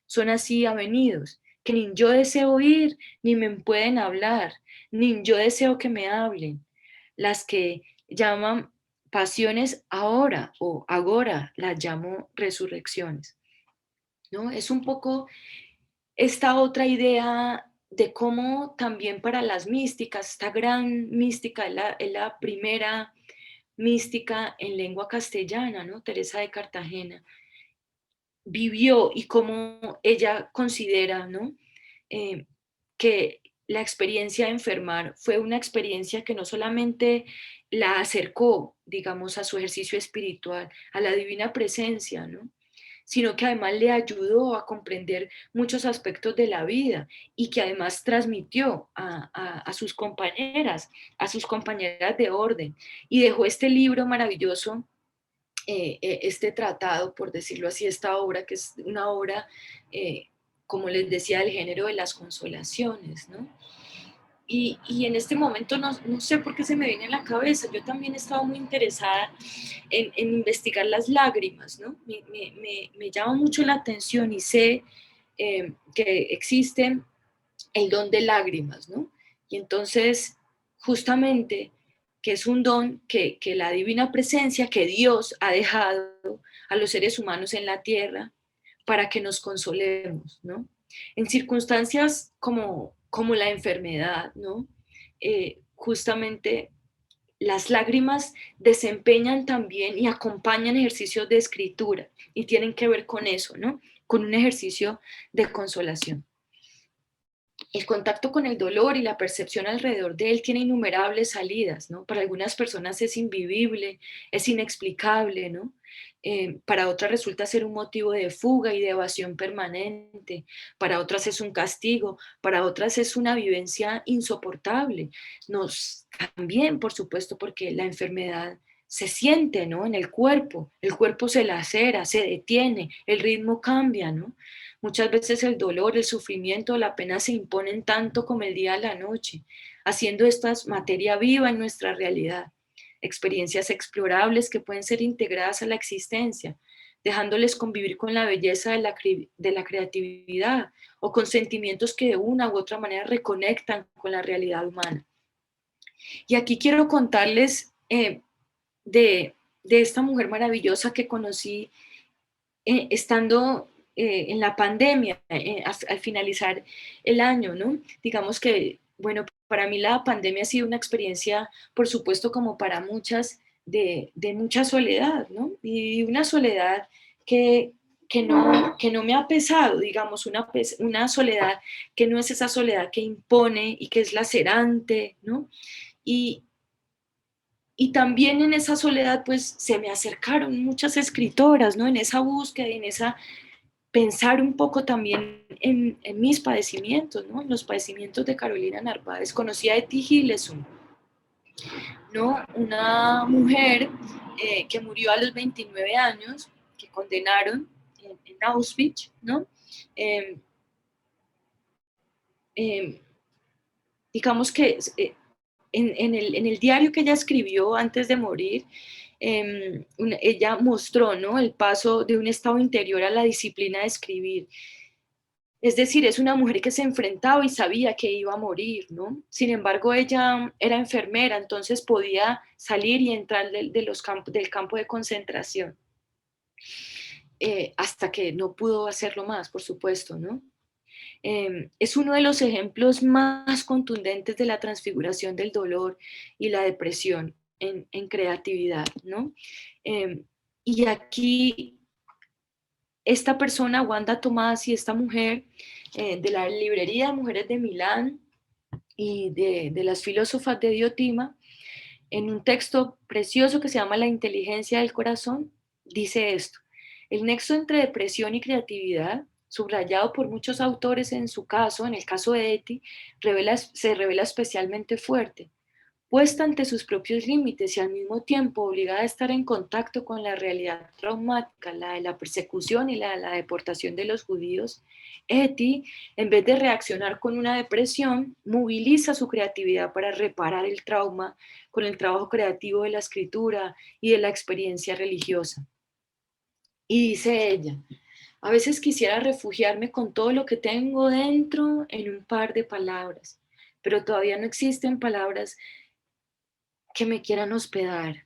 Son así avenidos, que ni yo deseo oír, ni me pueden hablar, ni yo deseo que me hablen. Las que llaman pasiones ahora o agora, las llamo resurrecciones. ¿No? Es un poco esta otra idea de cómo también para las místicas, esta gran mística es la primera mística en lengua castellana, ¿no? Teresa de Cartagena, vivió y cómo ella considera, ¿no? Eh, que la experiencia de enfermar fue una experiencia que no solamente la acercó, digamos, a su ejercicio espiritual, a la divina presencia, ¿no? Sino que además le ayudó a comprender muchos aspectos de la vida y que además transmitió a sus compañeras de orden, y dejó este libro maravilloso, este tratado, por decirlo así, esta obra, que es una obra, como les decía, del género de las consolaciones, ¿no? Y en este momento no sé por qué se me viene a la cabeza, yo también he estado muy interesada en investigar las lágrimas, ¿no? Me llama mucho la atención y sé que existe el don de lágrimas, ¿no? Y entonces, justamente, que es un don que la divina presencia, que Dios ha dejado a los seres humanos en la tierra para que nos consolemos, ¿no? En circunstancias como la enfermedad, ¿no? Justamente las lágrimas desempeñan también y acompañan ejercicios de escritura y tienen que ver con eso, ¿no? Con un ejercicio de consolación. El contacto con el dolor y la percepción alrededor de él tiene innumerables salidas, ¿no? Para algunas personas es invivible, es inexplicable, ¿no? Para otras resulta ser un motivo de fuga y de evasión permanente, para otras es un castigo, para otras es una vivencia insoportable. También, por supuesto, porque la enfermedad se siente, ¿no? En el cuerpo se lacera, se detiene, el ritmo cambia, ¿no? Muchas veces el dolor, el sufrimiento, la pena se imponen tanto como el día a la noche, haciendo estas materia viva en nuestra realidad, experiencias explorables que pueden ser integradas a la existencia, dejándoles convivir con la belleza de la creatividad o con sentimientos que de una u otra manera reconectan con la realidad humana. Y aquí quiero contarles de esta mujer maravillosa que conocí estando en la pandemia, al finalizar el año, ¿no? Digamos que, bueno, para mí la pandemia ha sido una experiencia, por supuesto, como para muchas, de mucha soledad, ¿no? Y una soledad que, que no me ha pesado, digamos, una soledad que no es esa soledad que impone y que es lacerante, ¿no? Y, y también en esa soledad, pues, se me acercaron muchas escritoras, ¿no? En esa búsqueda, en esa pensar un poco también en mis padecimientos, ¿no? En los padecimientos de Carolina Narváez. Conocí a Etty Hillesum, ¿no? Una mujer que murió a los 29 años, que condenaron en Auschwitz, ¿no? Eh, eh, digamos que en el diario que ella escribió antes de morir, ella mostró, ¿no?, el paso de un estado interior a la disciplina de escribir. Es decir, es una mujer que se enfrentaba y sabía que iba a morir, ¿no? Sin embargo, ella era enfermera, entonces podía salir y entrar del campo de concentración, hasta que no pudo hacerlo más, por supuesto, ¿no? Es uno de los ejemplos más contundentes de la transfiguración del dolor y la depresión en creatividad, ¿no? Eh, y aquí esta persona, Wanda Tomás, y esta mujer de la librería Mujeres de Milán y de las filósofas de Diotima, en un texto precioso que se llama La inteligencia del corazón, dice esto: el nexo entre depresión y creatividad, subrayado por muchos autores en su caso, en el caso de Etty, se revela especialmente fuerte. Puesta ante sus propios límites y al mismo tiempo obligada a estar en contacto con la realidad traumática, la de la persecución y la de la deportación de los judíos, Etty, en vez de reaccionar con una depresión, moviliza su creatividad para reparar el trauma con el trabajo creativo de la escritura y de la experiencia religiosa. Y dice ella: a veces quisiera refugiarme con todo lo que tengo dentro en un par de palabras, pero todavía no existen palabras que me quieran hospedar.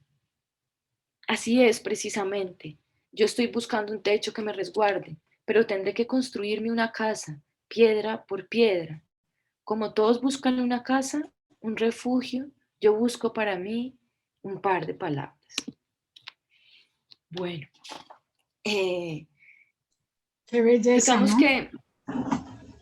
Así es, precisamente. Yo estoy buscando un techo que me resguarde, pero tendré que construirme una casa, piedra por piedra. Como todos buscan una casa, un refugio, yo busco para mí un par de palabras. Bueno, Qué belleza, digamos ¿no? que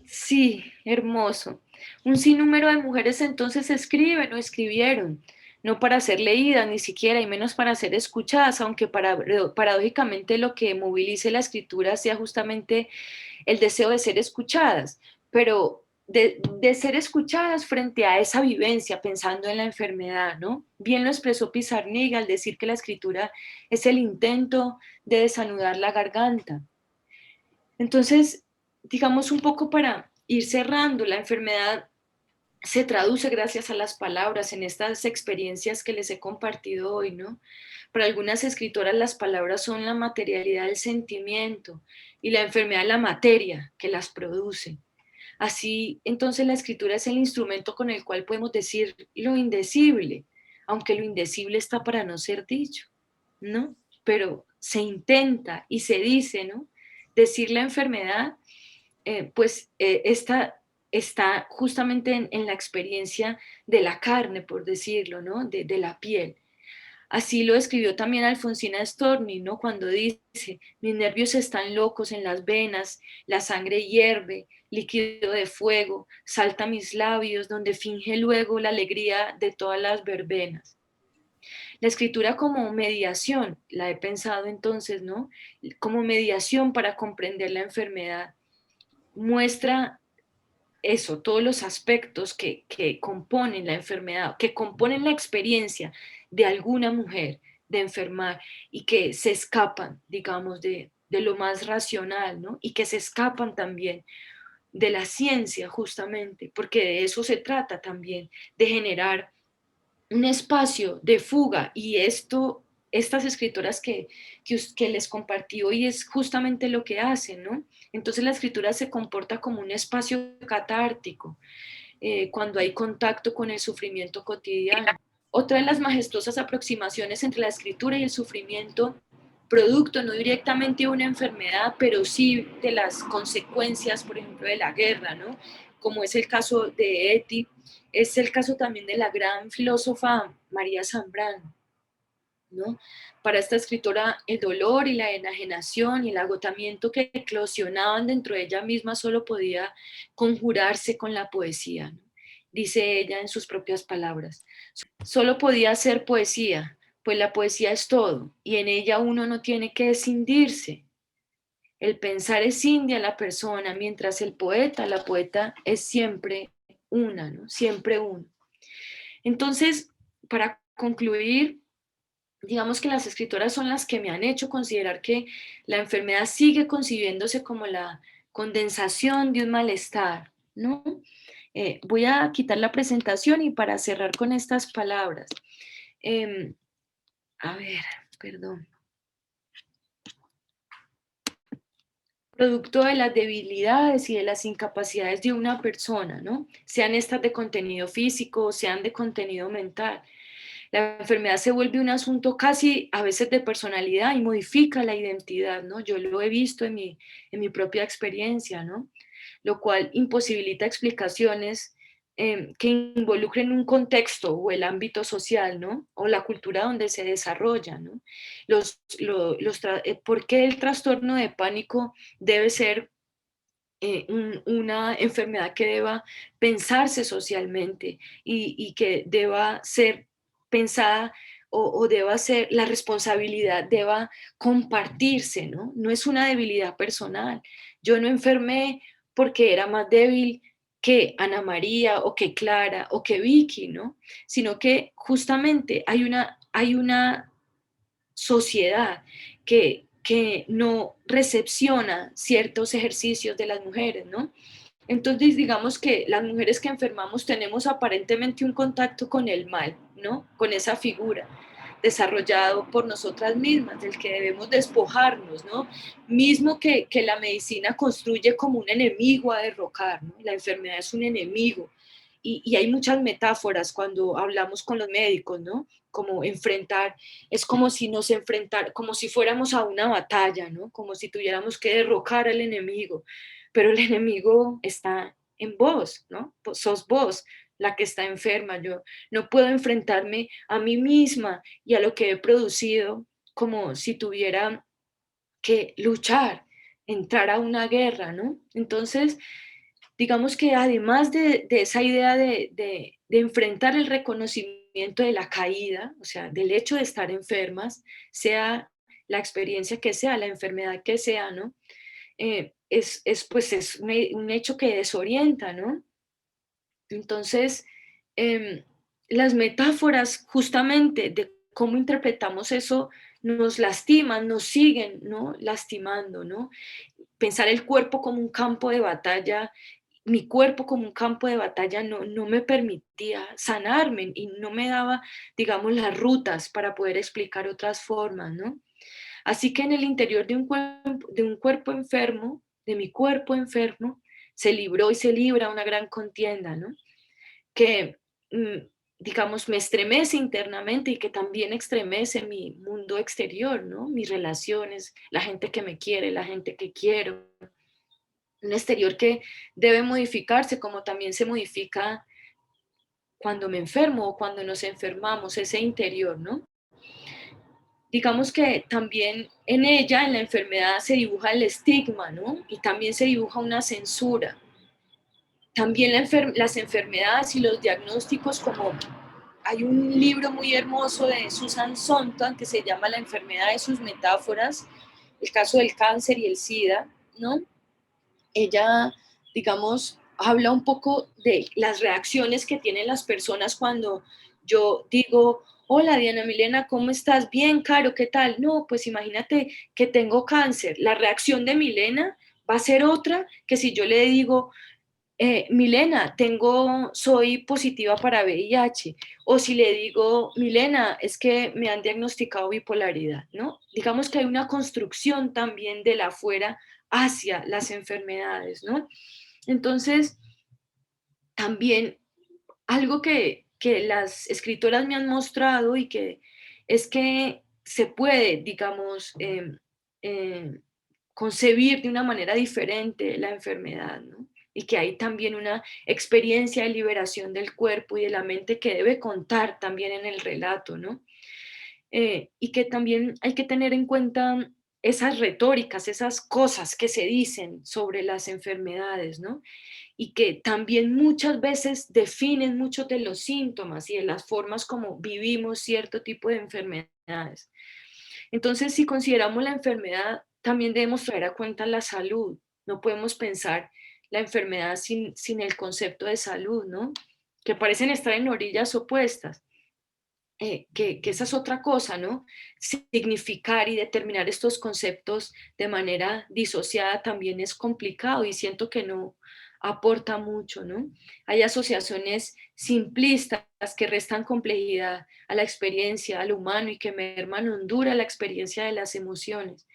sí, hermoso. Un sinnúmero de mujeres entonces escriben o escribieron, no para ser leídas ni siquiera, y menos para ser escuchadas, aunque paradójicamente lo que movilice la escritura sea justamente el deseo de ser escuchadas, pero de ser escuchadas frente a esa vivencia, pensando en la enfermedad, ¿no? Bien lo expresó Pizarnik al decir que la escritura es el intento de desanudar la garganta. Entonces, digamos un poco para ir cerrando, la enfermedad se traduce gracias a las palabras en estas experiencias que les he compartido hoy, ¿no? Para algunas escritoras las palabras son la materialidad del sentimiento y la enfermedad la materia que las produce. Así, entonces la escritura es el instrumento con el cual podemos decir lo indecible, aunque lo indecible está para no ser dicho, ¿no? Pero se intenta y se dice, ¿no? Decir la enfermedad, está justamente en la experiencia de la carne, por decirlo, ¿no? De la piel. Así lo escribió también Alfonsina Storni, ¿no? Cuando dice: mis nervios están locos en las venas, la sangre hierve, líquido de fuego, salta a mis labios, donde finge luego la alegría de todas las verbenas. La escritura como mediación, la he pensado entonces, ¿no? Como mediación para comprender la enfermedad. Muestra eso, todos los aspectos que componen la enfermedad, que componen la experiencia de alguna mujer de enfermar y que se escapan, digamos, de lo más racional, ¿no? Y que se escapan también de la ciencia, justamente, porque de eso se trata también, de generar un espacio de fuga. Y estas escritoras que les compartí hoy es justamente lo que hacen, ¿no? Entonces la escritura se comporta como un espacio catártico cuando hay contacto con el sufrimiento cotidiano. Otra de las majestuosas aproximaciones entre la escritura y el sufrimiento, producto no directamente de una enfermedad, pero sí de las consecuencias, por ejemplo, de la guerra, ¿no? Como es el caso de Etty, es el caso también de la gran filósofa María Zambrano, ¿no? Para esta escritora, el dolor y la enajenación y el agotamiento que eclosionaban dentro de ella misma solo podía conjurarse con la poesía, ¿no? Dice ella en sus propias palabras: solo podía ser poesía, pues la poesía es todo, y en ella uno no tiene que escindirse. El pensar escinde a la persona, mientras la poeta es siempre una, ¿no? Siempre uno. Entonces, para concluir, digamos que las escritoras son las que me han hecho considerar que la enfermedad sigue concibiéndose como la condensación de un malestar, ¿no? Voy a quitar la presentación y para cerrar con estas palabras. A ver, perdón. Producto de las debilidades y de las incapacidades de una persona, ¿no? Sean estas de contenido físico, sean de contenido mental. La enfermedad se vuelve un asunto casi a veces de personalidad y modifica la identidad, ¿no? Yo lo he visto en mi propia experiencia, ¿no? Lo cual imposibilita explicaciones que involucren un contexto o el ámbito social, ¿no? O la cultura donde se desarrolla, ¿no? ¿Por qué el trastorno de pánico debe ser una enfermedad que deba pensarse socialmente y que deba ser pensada o deba ser, la responsabilidad deba compartirse, ¿no? No es una debilidad personal. Yo no enfermé porque era más débil que Ana María o que Clara o que Vicky, ¿no? Sino que justamente hay una sociedad que no recepciona ciertos ejercicios de las mujeres, ¿no? Entonces, digamos que las mujeres que enfermamos tenemos aparentemente un contacto con el mal, ¿no? Con esa figura desarrollado por nosotras mismas, del que debemos despojarnos, ¿no? Mismo que la medicina construye como un enemigo a derrocar, ¿no? La enfermedad es un enemigo. Y hay muchas metáforas cuando hablamos con los médicos, ¿no? Como enfrentar, es como si nos enfrentar, como si fuéramos a una batalla, ¿no? Como si tuviéramos que derrocar al enemigo, pero el enemigo está en vos, ¿no? Sos vos la que está enferma. Yo no puedo enfrentarme a mí misma y a lo que he producido como si tuviera que luchar, entrar a una guerra, ¿no? Entonces, digamos que además de esa idea de enfrentar el reconocimiento de la caída, o sea, del hecho de estar enfermas, sea la experiencia que sea, la enfermedad que sea, ¿no? Pues es un hecho que desorienta, ¿no? Entonces, em, las metáforas justamente de cómo interpretamos eso nos lastiman, nos siguen, ¿no? Lastimando, ¿no? Pensar el cuerpo como un campo de batalla, mi cuerpo como un campo de batalla no me permitía sanarme y no me daba, digamos, las rutas para poder explicar otras formas, ¿no? Así que en el interior de un cuerpo enfermo, de mi cuerpo enfermo, se libró y se libra una gran contienda, ¿no? Que, digamos, me estremece internamente y que también estremece mi mundo exterior, ¿no? Mis relaciones, la gente que me quiere, la gente que quiero. Un exterior que debe modificarse como también se modifica cuando me enfermo o cuando nos enfermamos, ese interior, ¿no? Digamos que también en ella, en la enfermedad, se dibuja el estigma, ¿no? Y también se dibuja una censura. También las enfermedades y los diagnósticos, como hay un libro muy hermoso de Susan Sontag que se llama La enfermedad de sus metáforas, el caso del cáncer y el SIDA, ¿no? Ella, digamos, habla un poco de las reacciones que tienen las personas cuando yo digo, hola Diana Milena, ¿cómo estás? Bien, Caro, ¿qué tal? No, pues imagínate que tengo cáncer. La reacción de Milena va a ser otra que si yo le digo, Milena, soy positiva para VIH, o si le digo, Milena, es que me han diagnosticado bipolaridad, ¿no? Digamos que hay una construcción también de la afuera hacia las enfermedades, ¿no? Entonces, también algo que las escritoras me han mostrado y que es que se puede, digamos, concebir de una manera diferente la enfermedad, ¿no? Y que hay también una experiencia de liberación del cuerpo y de la mente que debe contar también en el relato, ¿no? Y que también hay que tener en cuenta esas retóricas, esas cosas que se dicen sobre las enfermedades, ¿no? Y que también muchas veces definen muchos de los síntomas y de las formas como vivimos cierto tipo de enfermedades. Entonces, si consideramos la enfermedad, también debemos traer a cuenta la salud. No podemos pensar la enfermedad sin el concepto de salud, ¿no? Que parecen estar en orillas opuestas. Que esa es otra cosa, ¿no? Significar y determinar estos conceptos de manera disociada también es complicado y siento que no, aporta mucho, ¿no? Hay asociaciones simplistas que restan complejidad a la experiencia, al humano y que merman hondura la experiencia de las emociones.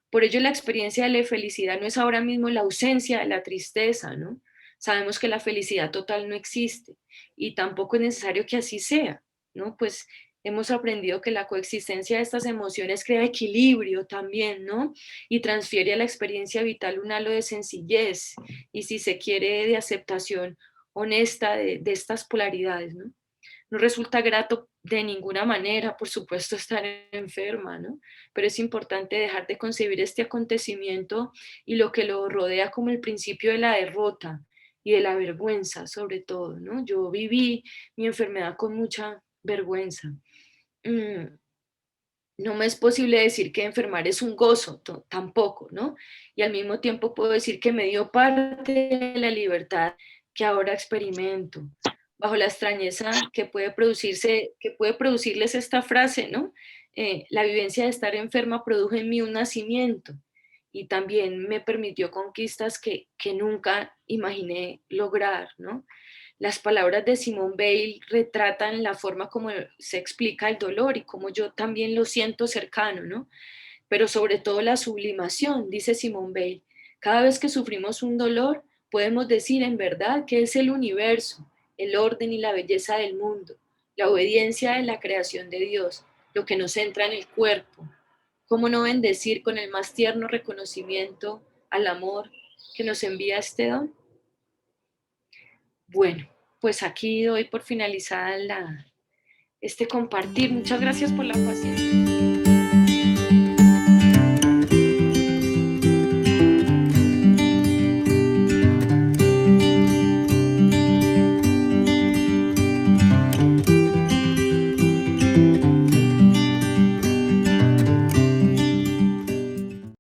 Por ello, la experiencia de la felicidad no es ahora mismo la ausencia de la tristeza, ¿no? Sabemos que la felicidad total no existe y tampoco es necesario que así sea, ¿no? Pues hemos aprendido que la coexistencia de estas emociones crea equilibrio también, ¿no? Y transfiere a la experiencia vital un halo de sencillez y, si se quiere, de aceptación honesta de estas polaridades, ¿no? No resulta grato de ninguna manera, por supuesto, estar enferma, ¿no? Pero es importante dejar de concebir este acontecimiento y lo que lo rodea como el principio de la derrota y de la vergüenza, sobre todo, ¿no? Yo viví mi enfermedad con mucha vergüenza. Mm, no me es posible decir que enfermar es un gozo, tampoco, ¿no? Y al mismo tiempo puedo decir que me dio parte de la libertad que ahora experimento, bajo la extrañeza que puede producirles esta frase, ¿no? La vivencia de estar enferma produjo en mí un nacimiento y también me permitió conquistas que nunca imaginé lograr, ¿no? Las palabras de Simone Weil retratan la forma como se explica el dolor y como yo también lo siento cercano, ¿no? Pero sobre todo la sublimación, dice Simone Weil. Cada vez que sufrimos un dolor, podemos decir en verdad que es el universo, el orden y la belleza del mundo, la obediencia de la creación de Dios, lo que nos entra en el cuerpo. ¿Cómo no bendecir con el más tierno reconocimiento al amor que nos envía este don? Bueno, pues aquí doy por finalizada este compartir. Muchas gracias por la paciencia.